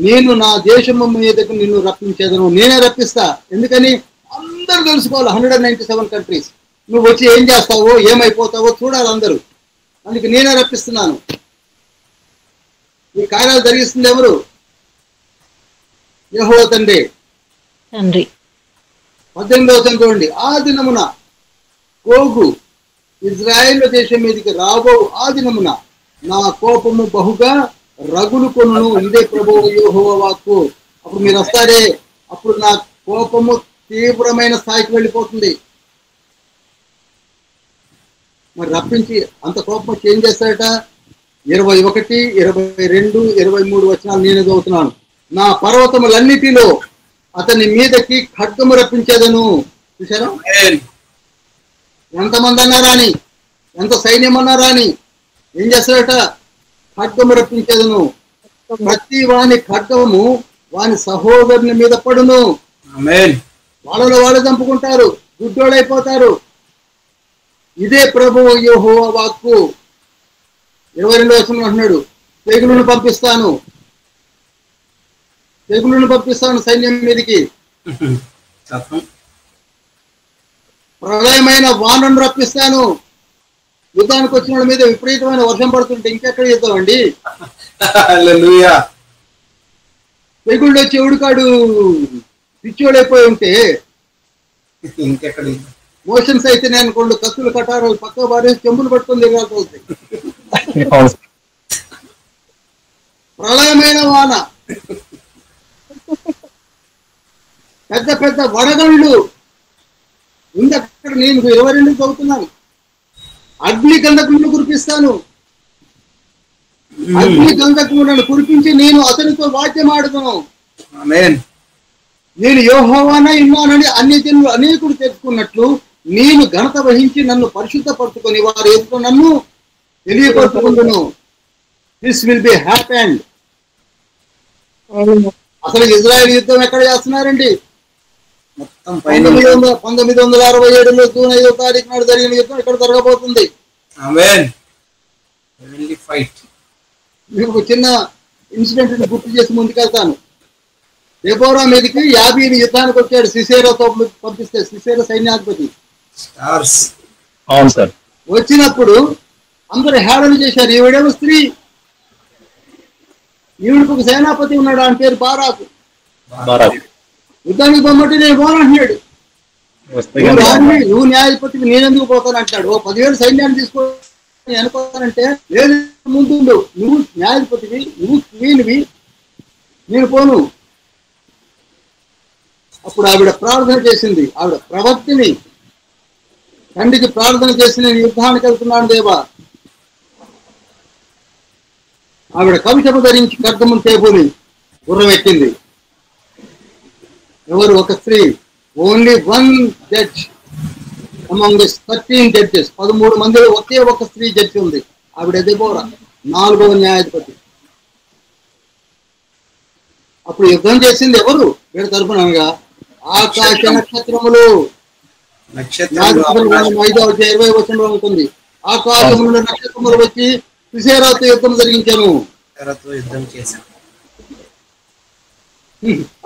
నేను నా దేశము మీదకు నిన్ను రప్పించేదను. నేనే రప్పిస్తా. ఎందుకని? అందరూ తెలుసుకోవాలి. 197 కంట్రీస్ నువ్వు వచ్చి ఏం చేస్తావో ఏమైపోతావో చూడాలి అందరూ. అందుకు నేనే రప్పిస్తున్నాను. ఈ కార్యాలు జరిగిస్తుంది ఎవరు? యెహోవా తండ్రి. తండ్రి 18వ వచనం చూడండి. ఆ దినమున గోగు ఇజ్రాయేల్ దేశం మీదకి రాబో ఆ దినమున నా కోపము బహుగా రగులు కొను. ఇదే ప్రభువు యెహోవా వాక్కు. అప్పుడు మీరు వస్తారే, అప్పుడు నా కోపము తీవ్రమైన స్థాయికి వెళ్ళిపోతుంది. మరి రప్పించి అంత కోపం వచ్చి ఏం చేస్తాడట? 21, 22, 23 వచనాలు నేను చదువుతున్నాను. నా పర్వతములన్నిటిలో అతని మీదకి ఖడ్గము రప్పించేదను. చూసారా? ఎంతమంది అన్నారా అని, ఎంత సైన్యం అన్నారా అని, ఏం చేస్తాడట? ఖడ్గము రప్పించేదను. ప్రతి వాని ఖడ్గము వాని సహోదరుని మీద పడును. వాళ్ళలో వాళ్ళు చంపుకుంటారు, గుడ్డోళ్ళైపోతారు. ఇదే ప్రభువు యెహోవా వాక్కు. 22వ వచనం అంటున్నాడు, తెగులును పంపిస్తాను సైన్యం మీదకి, ప్రళయమైన వానను రప్పిస్తాను. యుద్ధానికి వచ్చిన వాళ్ళ మీద విపరీతమైన వర్షం పడుతుంటే ఇంకెక్కడ యుద్ధం అండి? తెగుళ్ళు వచ్చి ఎవడుకాడు పిచ్చోడైపోయి ఉంటే ఇంకెక్కడ మోషన్స్ అయితే నేను అనుకోండి, కత్తులు కటారు పక్క బారి చెంబులు పట్టుకొని తిరగాల్సి అవుతాయి. ప్రళయమైన వాన, పెద్ద పెద్ద వడగళ్ళు ఉంది అక్కడ. నేను 22 చదువుతున్నాను. అగ్ని గంధకములను కురిపిస్తాను. అగ్ని గంధకములను కురిపించి నేను అతనితో వాక్యం ఆడుతాను. నేను యెహోవానే ఉన్నానని అన్ని జనులు అనేకుడు తెలుసుకున్నట్లు నేను ఘనత వహించి నన్ను పరిశుద్ధపరచుకొని వారు ఎదుట నన్ను తెలియపరచుకుందును. This will be happened. అసలు ఇజ్రాయెల్ యుద్ధం ఎక్కడ చేస్తున్నారండి? మొత్తం 1967లో జూన్ 5వ తారీఖు నాడు జరిగిన యుద్ధం ఇక్కడ జరగబోతుంది. మీకు చిన్న ఇన్సిడెంట్ గుర్తు చేసి ముందుకెళ్తాను. దెబోరా మీదకి 50 యుద్ధానికి వచ్చాడు సిసేరాతో పంపిస్తే, సిసేరా సైన్యాధిపతి. అవును సార్. వచ్చినప్పుడు అందరూ హేళన చేశారు, ఈవిడేమో స్త్రీ, ఈవిడికి ఒక సేనాపతి ఉన్నాడు, ఆయన పేరు బారాకు. యుద్ధానికి పొమ్మంటే నేను పోనంటున్నాడు. నువ్వు న్యాయాధిపతికి నేనెందుకు పోతాను అంటాడు. 10,000 సైన్యాన్ని తీసుకొని అనుకోతానంటే, లేదు ముందు నువ్వు న్యాయాధిపతివి, నువ్వు క్వీన్వి, నేను పోను. అప్పుడు ఆవిడ ప్రార్థన చేసింది. ఆవిడ ప్రవక్తిని తండ్రికి ప్రార్థన చేసి నేను యుద్ధానికి వెళ్తున్నాను దేవా. ఆవిడ కవితము ధరించి ఖడ్గమును చేబూని గుర్రం ఎక్కింది. ఎవరు? ఒక స్త్రీ. Only 1 judge among the 13 judges. 13 మందిలో ఒకే ఒక స్త్రీ జడ్జి ఉంది. ఆవిడ దెబోరా, 4వ న్యాయాధిపతి. అప్పుడు యుద్ధం చేసింది ఎవరు? వీడి తరఫున అనగా ఆకాశ నక్షత్రములు. 5వ వచనంలో ఉంటుంది, ఆకాశముల నక్షత్రములు వచ్చి సిసేరాతో యుద్ధం జరిగించాను.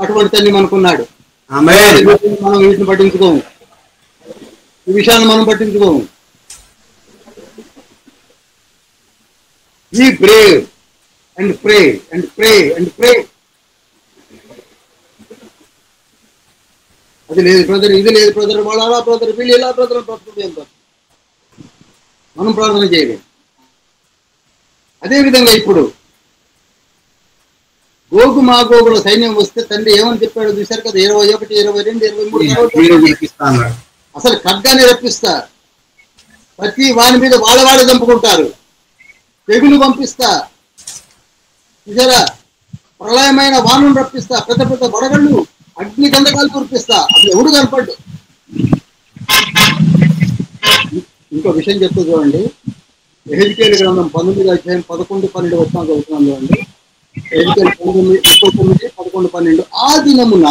అటువంటి తల్లి మనకున్నాడు. మనం వీటిని పట్టించుకోము, ఈ విషయాన్ని మనం పట్టించుకోము. ఈ Brave and pray and pray and pray. అది లేదు బ్రదర్, ఇది లేదు బ్రదర్, వాళ్ళు అలా బ్రదర్, వీళ్ళు ఇలా బ్రదర్, మనం ప్రార్థన చేయలేము. అదేవిధంగా ఇప్పుడు గోగు మాగోగుల సైన్యం వస్తే తండ్రి ఏమని చెప్పాడు చూశారు కదా? 21, 22, 23 అసలు ఖడ్గాన్ని రప్పిస్తా, ప్రతి వాని మీద వాళ్ళే చంపుకుంటారు, తెగులు పంపిస్తా, చూసారా? ప్రళయమైన వానను రప్పిస్తా, పెద్ద పెద్ద వడగళ్ళు, అగ్ని గంధకాలు కురిపిస్తా. అసలు ఎవడు కనపడ్డు. ఇంకో విషయం చెప్తూ చూడండి, యెహెజ్కేలు గ్రంథం 19వ అధ్యాయం 11, 12 వచనాలు చదువుతున్నాం చూడండి. యెహెజ్కేలు 19, 11, 12. ఆ దినమున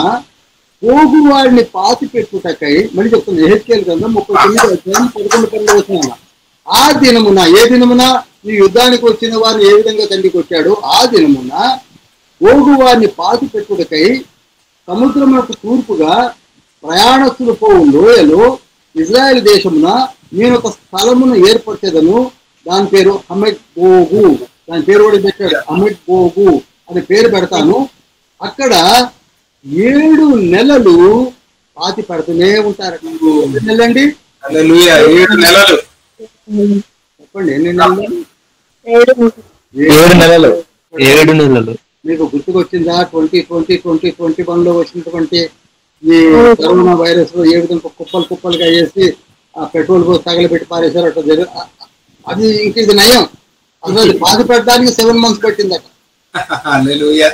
గోగు వాడిని పాతి పెట్టుటకై, మళ్ళీ చెప్తుంది యెహెజ్కేలు గ్రంథం 39వ అధ్యాయం 11, 12 వచనాలు. ఆ దినమున, ఏ దినమున? ఈ యుద్ధానికి వచ్చిన వారిని ఏ విధంగా తండ్రికి వచ్చాడు? ఆ దినమున గోగు వారిని పాతి పెట్టుటకై సముద్రమునకు తూర్పుగా ప్రయాణస్తులు పోవు లోయలు ఇజ్రాయెల్ దేశమున నేను ఒక స్థలమును ఏర్పరిచేదను, దాని పేరు హమెడ్ బోగు. దాని పేరు కూడా పెట్టాడు, హమెడ్ బోగు అనే పేరు పెడతాను. అక్కడ 7 నెలలు పాతి పెడుతూనే ఉంటారు. ఎన్ని నెలలండి? హల్లెలూయా. 7 నెలలు. చెప్పండి ఎన్ని నెలలు? 7 నెలలు. 7 నెలలు. మీకు గుర్తుకొచ్చిందా 2021లో వచ్చినటువంటి ఈ కరోనా వైరస్ లో ఏ విధంగా కుప్పలుగా వేసి ఆ పెట్రోల్ పోసి తగలబెట్టి పారేశారు అట్లా అది ఇంక ఇది నయం. అసలు అది బాధ పెట్టడానికి 7 months పట్టిందట. హల్లెలూయా.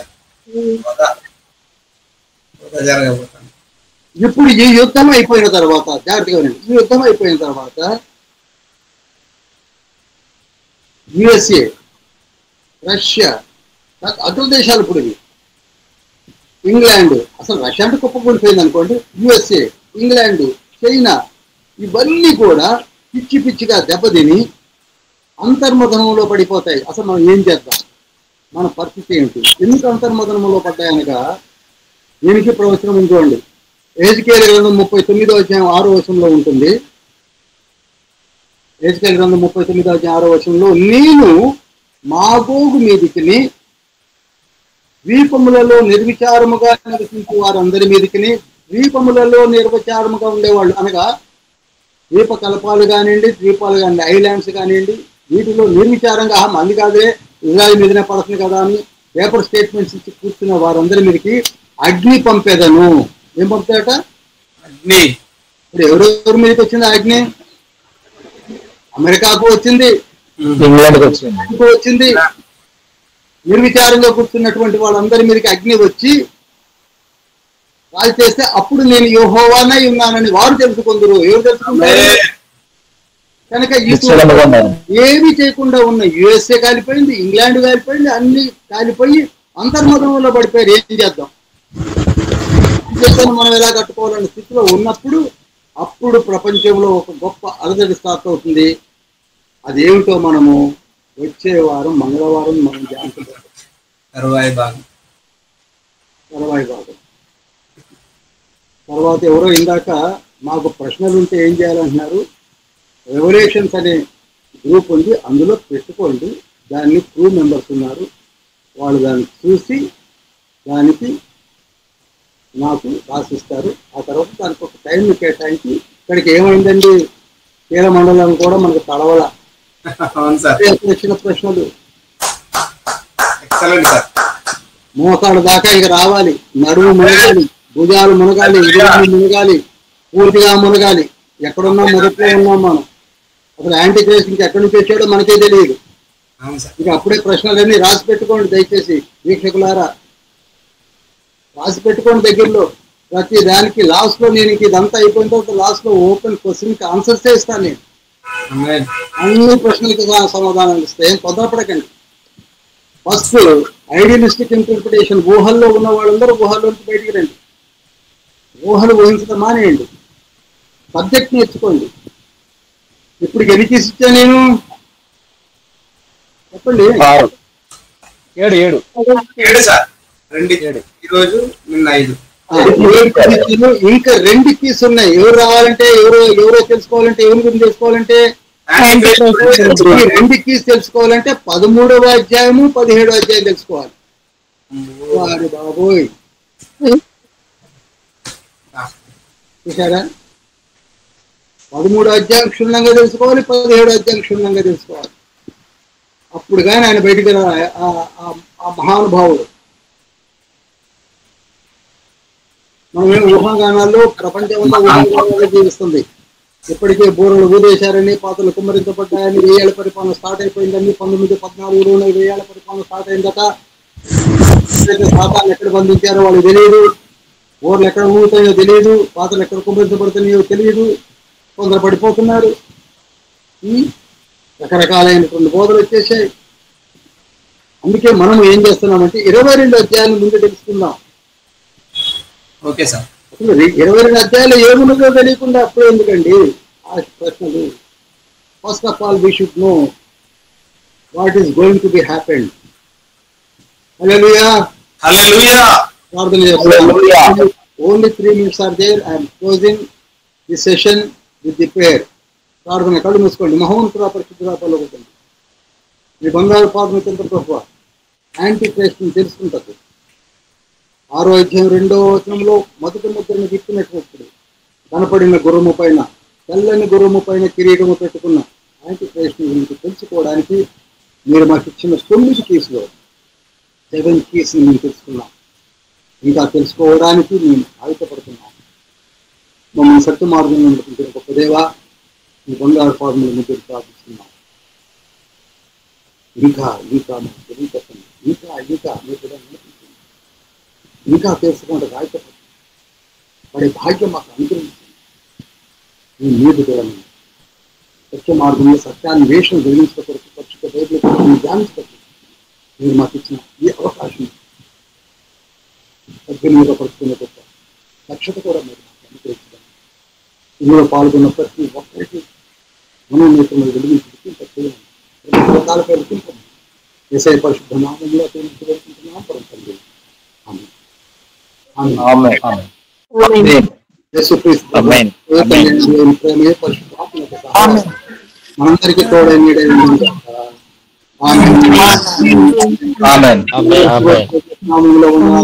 జరగబోతుంది. ఇప్పుడు ఈ యుద్ధం అయిపోయిన తర్వాత జాగ్రత్తగా వినండి, ఈ యుద్ధం అయిపోయిన తర్వాత USA, రష్యా, అగ్ర దేశాలు ఇప్పుడు ఇవి, ఇంగ్లాండ్, అసలు రష్యా అంటే కుప్పకూలిపోయింది అనుకోండి, USA, ఇంగ్లాండ్, చైనా ఇవన్నీ కూడా పిచ్చిగా దెబ్బతిని అంతర్మథనంలో పడిపోతాయి. అసలు మనం ఏం చేద్దాం, మన పరిస్థితి ఏమిటి? ఎందుకు అంతర్మథనంలో పడ్డాయనగా దీనికి ప్రవచనం ఉంచుకోండి. ఎహెజ్కేలు గ్రంథం 39వ అధ్యాయం 6వ వచనంలో ఉంటుంది. ఎహెజ్కేలు గ్రంథం 39వ అధ్యాయం 6వ వచనంలో, నేను మాగోగు మీదికిని ద్వీపములలో నిర్విచారముగా నివసించే వారందరి మీదికిని, ద్వీపములలో నిర్విచారముగా ఉండేవాళ్ళు అనగా ద్వీపకల్పాలు కానివ్వండి, ద్వీపాలు కానివ్వండి, ఐలాండ్స్ కానివ్వండి, వీటిలో నిర్విచారంగా మంది కాదే ఇజ్రాయెల్ మీదనే పడుతుంది కదా అని పేపర్ స్టేట్మెంట్స్ ఇచ్చి కూర్చున్న వారందరి మీదకి అగ్ని పంపేదను. ఏం పంపుతాడట? అగ్ని. ఇప్పుడు ఎవరెవరి మీదకి వచ్చింది అగ్ని? అమెరికాకు వచ్చింది, ఇంగ్లాండ్కు వచ్చింది. నిర్విచారంగా కూర్చున్నటువంటి వాళ్ళందరి మీదకి అగ్ని వచ్చి రాజు చేస్తే అప్పుడు నేను యెహోవానై ఉన్నానని వారు తెలుసుకుందరు. ఎవరు తెలుసుకుంటారు? కనుక ఏమీ చేయకుండా ఉన్న USA కాలిపోయింది, ఇంగ్లాండ్ కాలిపోయింది, అన్ని కాలిపోయి అంతర్మతంలో పడిపోయారు. ఏం చేద్దాం, మనం ఎలా కట్టుకోవాలనే స్థితిలో ఉన్నప్పుడు అప్పుడు ప్రపంచంలో ఒక గొప్ప అలజడి స్టార్ట్ అవుతుంది. అదేమిటో మనము వచ్చే వారం మంగళవారం మనం జాగ్రత్త తరువాయి భాగం. తర్వాత ఎవరో ఇందాక మాకు ప్రశ్నలు ఉంటే ఏం చేయాలంటున్నారు. రెవల్యూషన్స్ అనే గ్రూప్ ఉంది, అందులో పెట్టుకోండి. దాన్ని క్రూ మెంబర్స్ ఉన్నారు, వాళ్ళు దాన్ని చూసి దానికి నాకు రాసిస్తారు. ఆ తర్వాత దానికి ఒక టైం కేటాయించి ఇక్కడికి ఏమైందండి, కీల మండలం కూడా మనకు తడవల వచ్చిన ప్రశ్నలు మోకాడు దాకా ఇక రావాలి, నడుము మునగాలి, భుజాలు మునగాలి, మునగాలి, పూర్తిగా మునగాలి. ఎక్కడున్నాం? మొదట్లో ఉన్నాం మనం. అసలు యాంటీ క్రైస్ట్ ఇంక ఎక్కడి నుంచి వచ్చాడో మనకే తెలియదు. ఇక అప్పుడే ప్రశ్నలన్నీ రాసి పెట్టుకోండి దయచేసి వీక్షకులారా, రాసి పెట్టుకోండి దగ్గరలో. ప్రతి దానికి లాస్ట్ లో నేను ఇదంతా అయిపోయిన తర్వాత లాస్ట్ లో ఓపెన్ క్వశ్చన్ కి ఆన్సర్స్ చేస్తాను. నేను అన్ని ప్రశ్నలకి సమాధానాలు ఇస్తాయి. ఏం తొందరపడకండి. ఫస్ట్ ఐడియలిస్టిక్ ఇంటర్ప్రిటేషన్, ఊహల్లో ఉన్న వాళ్ళందరూ ఊహల్లోంచి బయటికి రండి. ఊహలు ఊహించడం మానేయండి, సబ్జెక్ట్ నేర్చుకోండి. ఇప్పుడు ఎన్ని కేసు ఇచ్చా నేను చెప్పండి? 7 సార్. 2 ఈరోజు, నిన్న 5. ఇంకా 2 కీస్ ఉన్నాయి. ఎవరు రావాలంటే ఎవరో తెలుసుకోవాలంటే, ఎవరి గురించి తెలుసుకోవాలంటే, 2 కీస్ తెలుసుకోవాలంటే 13వ అధ్యాయము 17వ అధ్యాయం తెలుసుకోవాలి. వారి బాబోయ్, చూసారా? 13వ అధ్యాయం క్షుణ్ణంగా తెలుసుకోవాలి, 17వ అధ్యాయం క్షుణ్ణంగా తెలుసుకోవాలి. అప్పుడు కానీ ఆయన బయటికి ఆ మహానుభావుడు. మనం ఊహాగానాల్లో ప్రపంచంలో ఊహాగానాల్లో జీవిస్తుంది. ఇప్పటికే బూరలు ఊదేశారని, పాత్రలు కుమ్మరించబడ్డాయని, 1000 ఏళ్ల పరిపాలన స్టార్ట్ అయిపోయిందని, 1914 1000 ఏళ్ల పరిపాలన స్టార్ట్ అయిందట. సాతాన్ని ఎక్కడ బంధించారో వాళ్ళకి తెలియదు, బోర్లు ఎక్కడ ఊగుతాయో తెలియదు, పాత్రలు ఎక్కడ కుమ్మరించబడుతున్నాయో తెలియదు. కొందరు పడిపోతున్నారు. రకరకాలైనటువంటి బోధలు వచ్చేసాయి. అందుకే మనం ఏం చేస్తున్నామంటే 22 అధ్యాయాలు ముందు తెలుసుకుందాం. Okay sir. అసలు 22 అధ్యాయాలు ఏమున్నదో తెలియకుండా అప్పుడు ఎందుకండి ఆ ప్రశ్నలు? First of all we should know what is going to be happened. Hallelujah, hallelujah. ప్రార్థన చేస్తున్నాను. Only 3 minutes are there. I'm closing the session with the prayer. ప్రార్థన. కళ్ళు మూసుకోండి. మహోన్నతుడా పరిశుద్ధుడా పలుకుతుంది. మీ బంగారు పాదం కింద ప్రభువా యాంటీ క్రైస్ట్ని తెలుసుకుంటారు. 6వ అధ్యాయం 2వ వచనంలో మొదటి ముద్రను విప్పినప్పుడు కనపడిన గుర్రము పైన, తెల్లని గుర్రము పైన కిరీటము పెట్టుకున్న యాంటీ క్రైస్ట్ని గురించి తెలుసుకోవడానికి మీరు మాకు ఇచ్చిన 9 కేసులో 7 కేసుని మేము తెలుసుకున్నాం. ఇంకా తెలుసుకోవడానికి మేము ఆయుధపడుతున్నాం. మమ్మల్ని సత్య మార్గంలో నడుపుతున్న గొప్ప దేవా, మీ బంగారు పాదముల ముద్ర ప్రార్థిస్తున్నాం. ఇంకా ఇంకా మాకు తెలియపడుతుంది. ఇంకా ఇంకా మీరు కూడా నడిపించండి. ఇంకా తెలుసుకోవడానికి ఆయుధపడుతుంది. వాడి భాగ్యం మాకు అనుగ్రహించింది. మీ మీద దేవాలని సత్య మార్గంలో సత్యాన్ని వేషం గ్రహించడం కొరకు పరిశుద్ధ బైబిల్ ధ్యానించడం మీరు మాకు ఇచ్చిన ఈ అవకాశం సద్వినియోగపరుచుకునే గొప్ప దక్షత కూడా మీరు మాకు అనుగ్రహించడం. ఇందులో పాల్గొన్న ప్రతి ఒక్కరికి మనోనేతలను వెలిగించి రకాలపై వెలిగించండి. యేసయ్య పరిశుద్ధ నామంలో తెలుసుకుంటున్నాం పరంతండి. మనందరికీ తోడైన నామంలో ఉన్న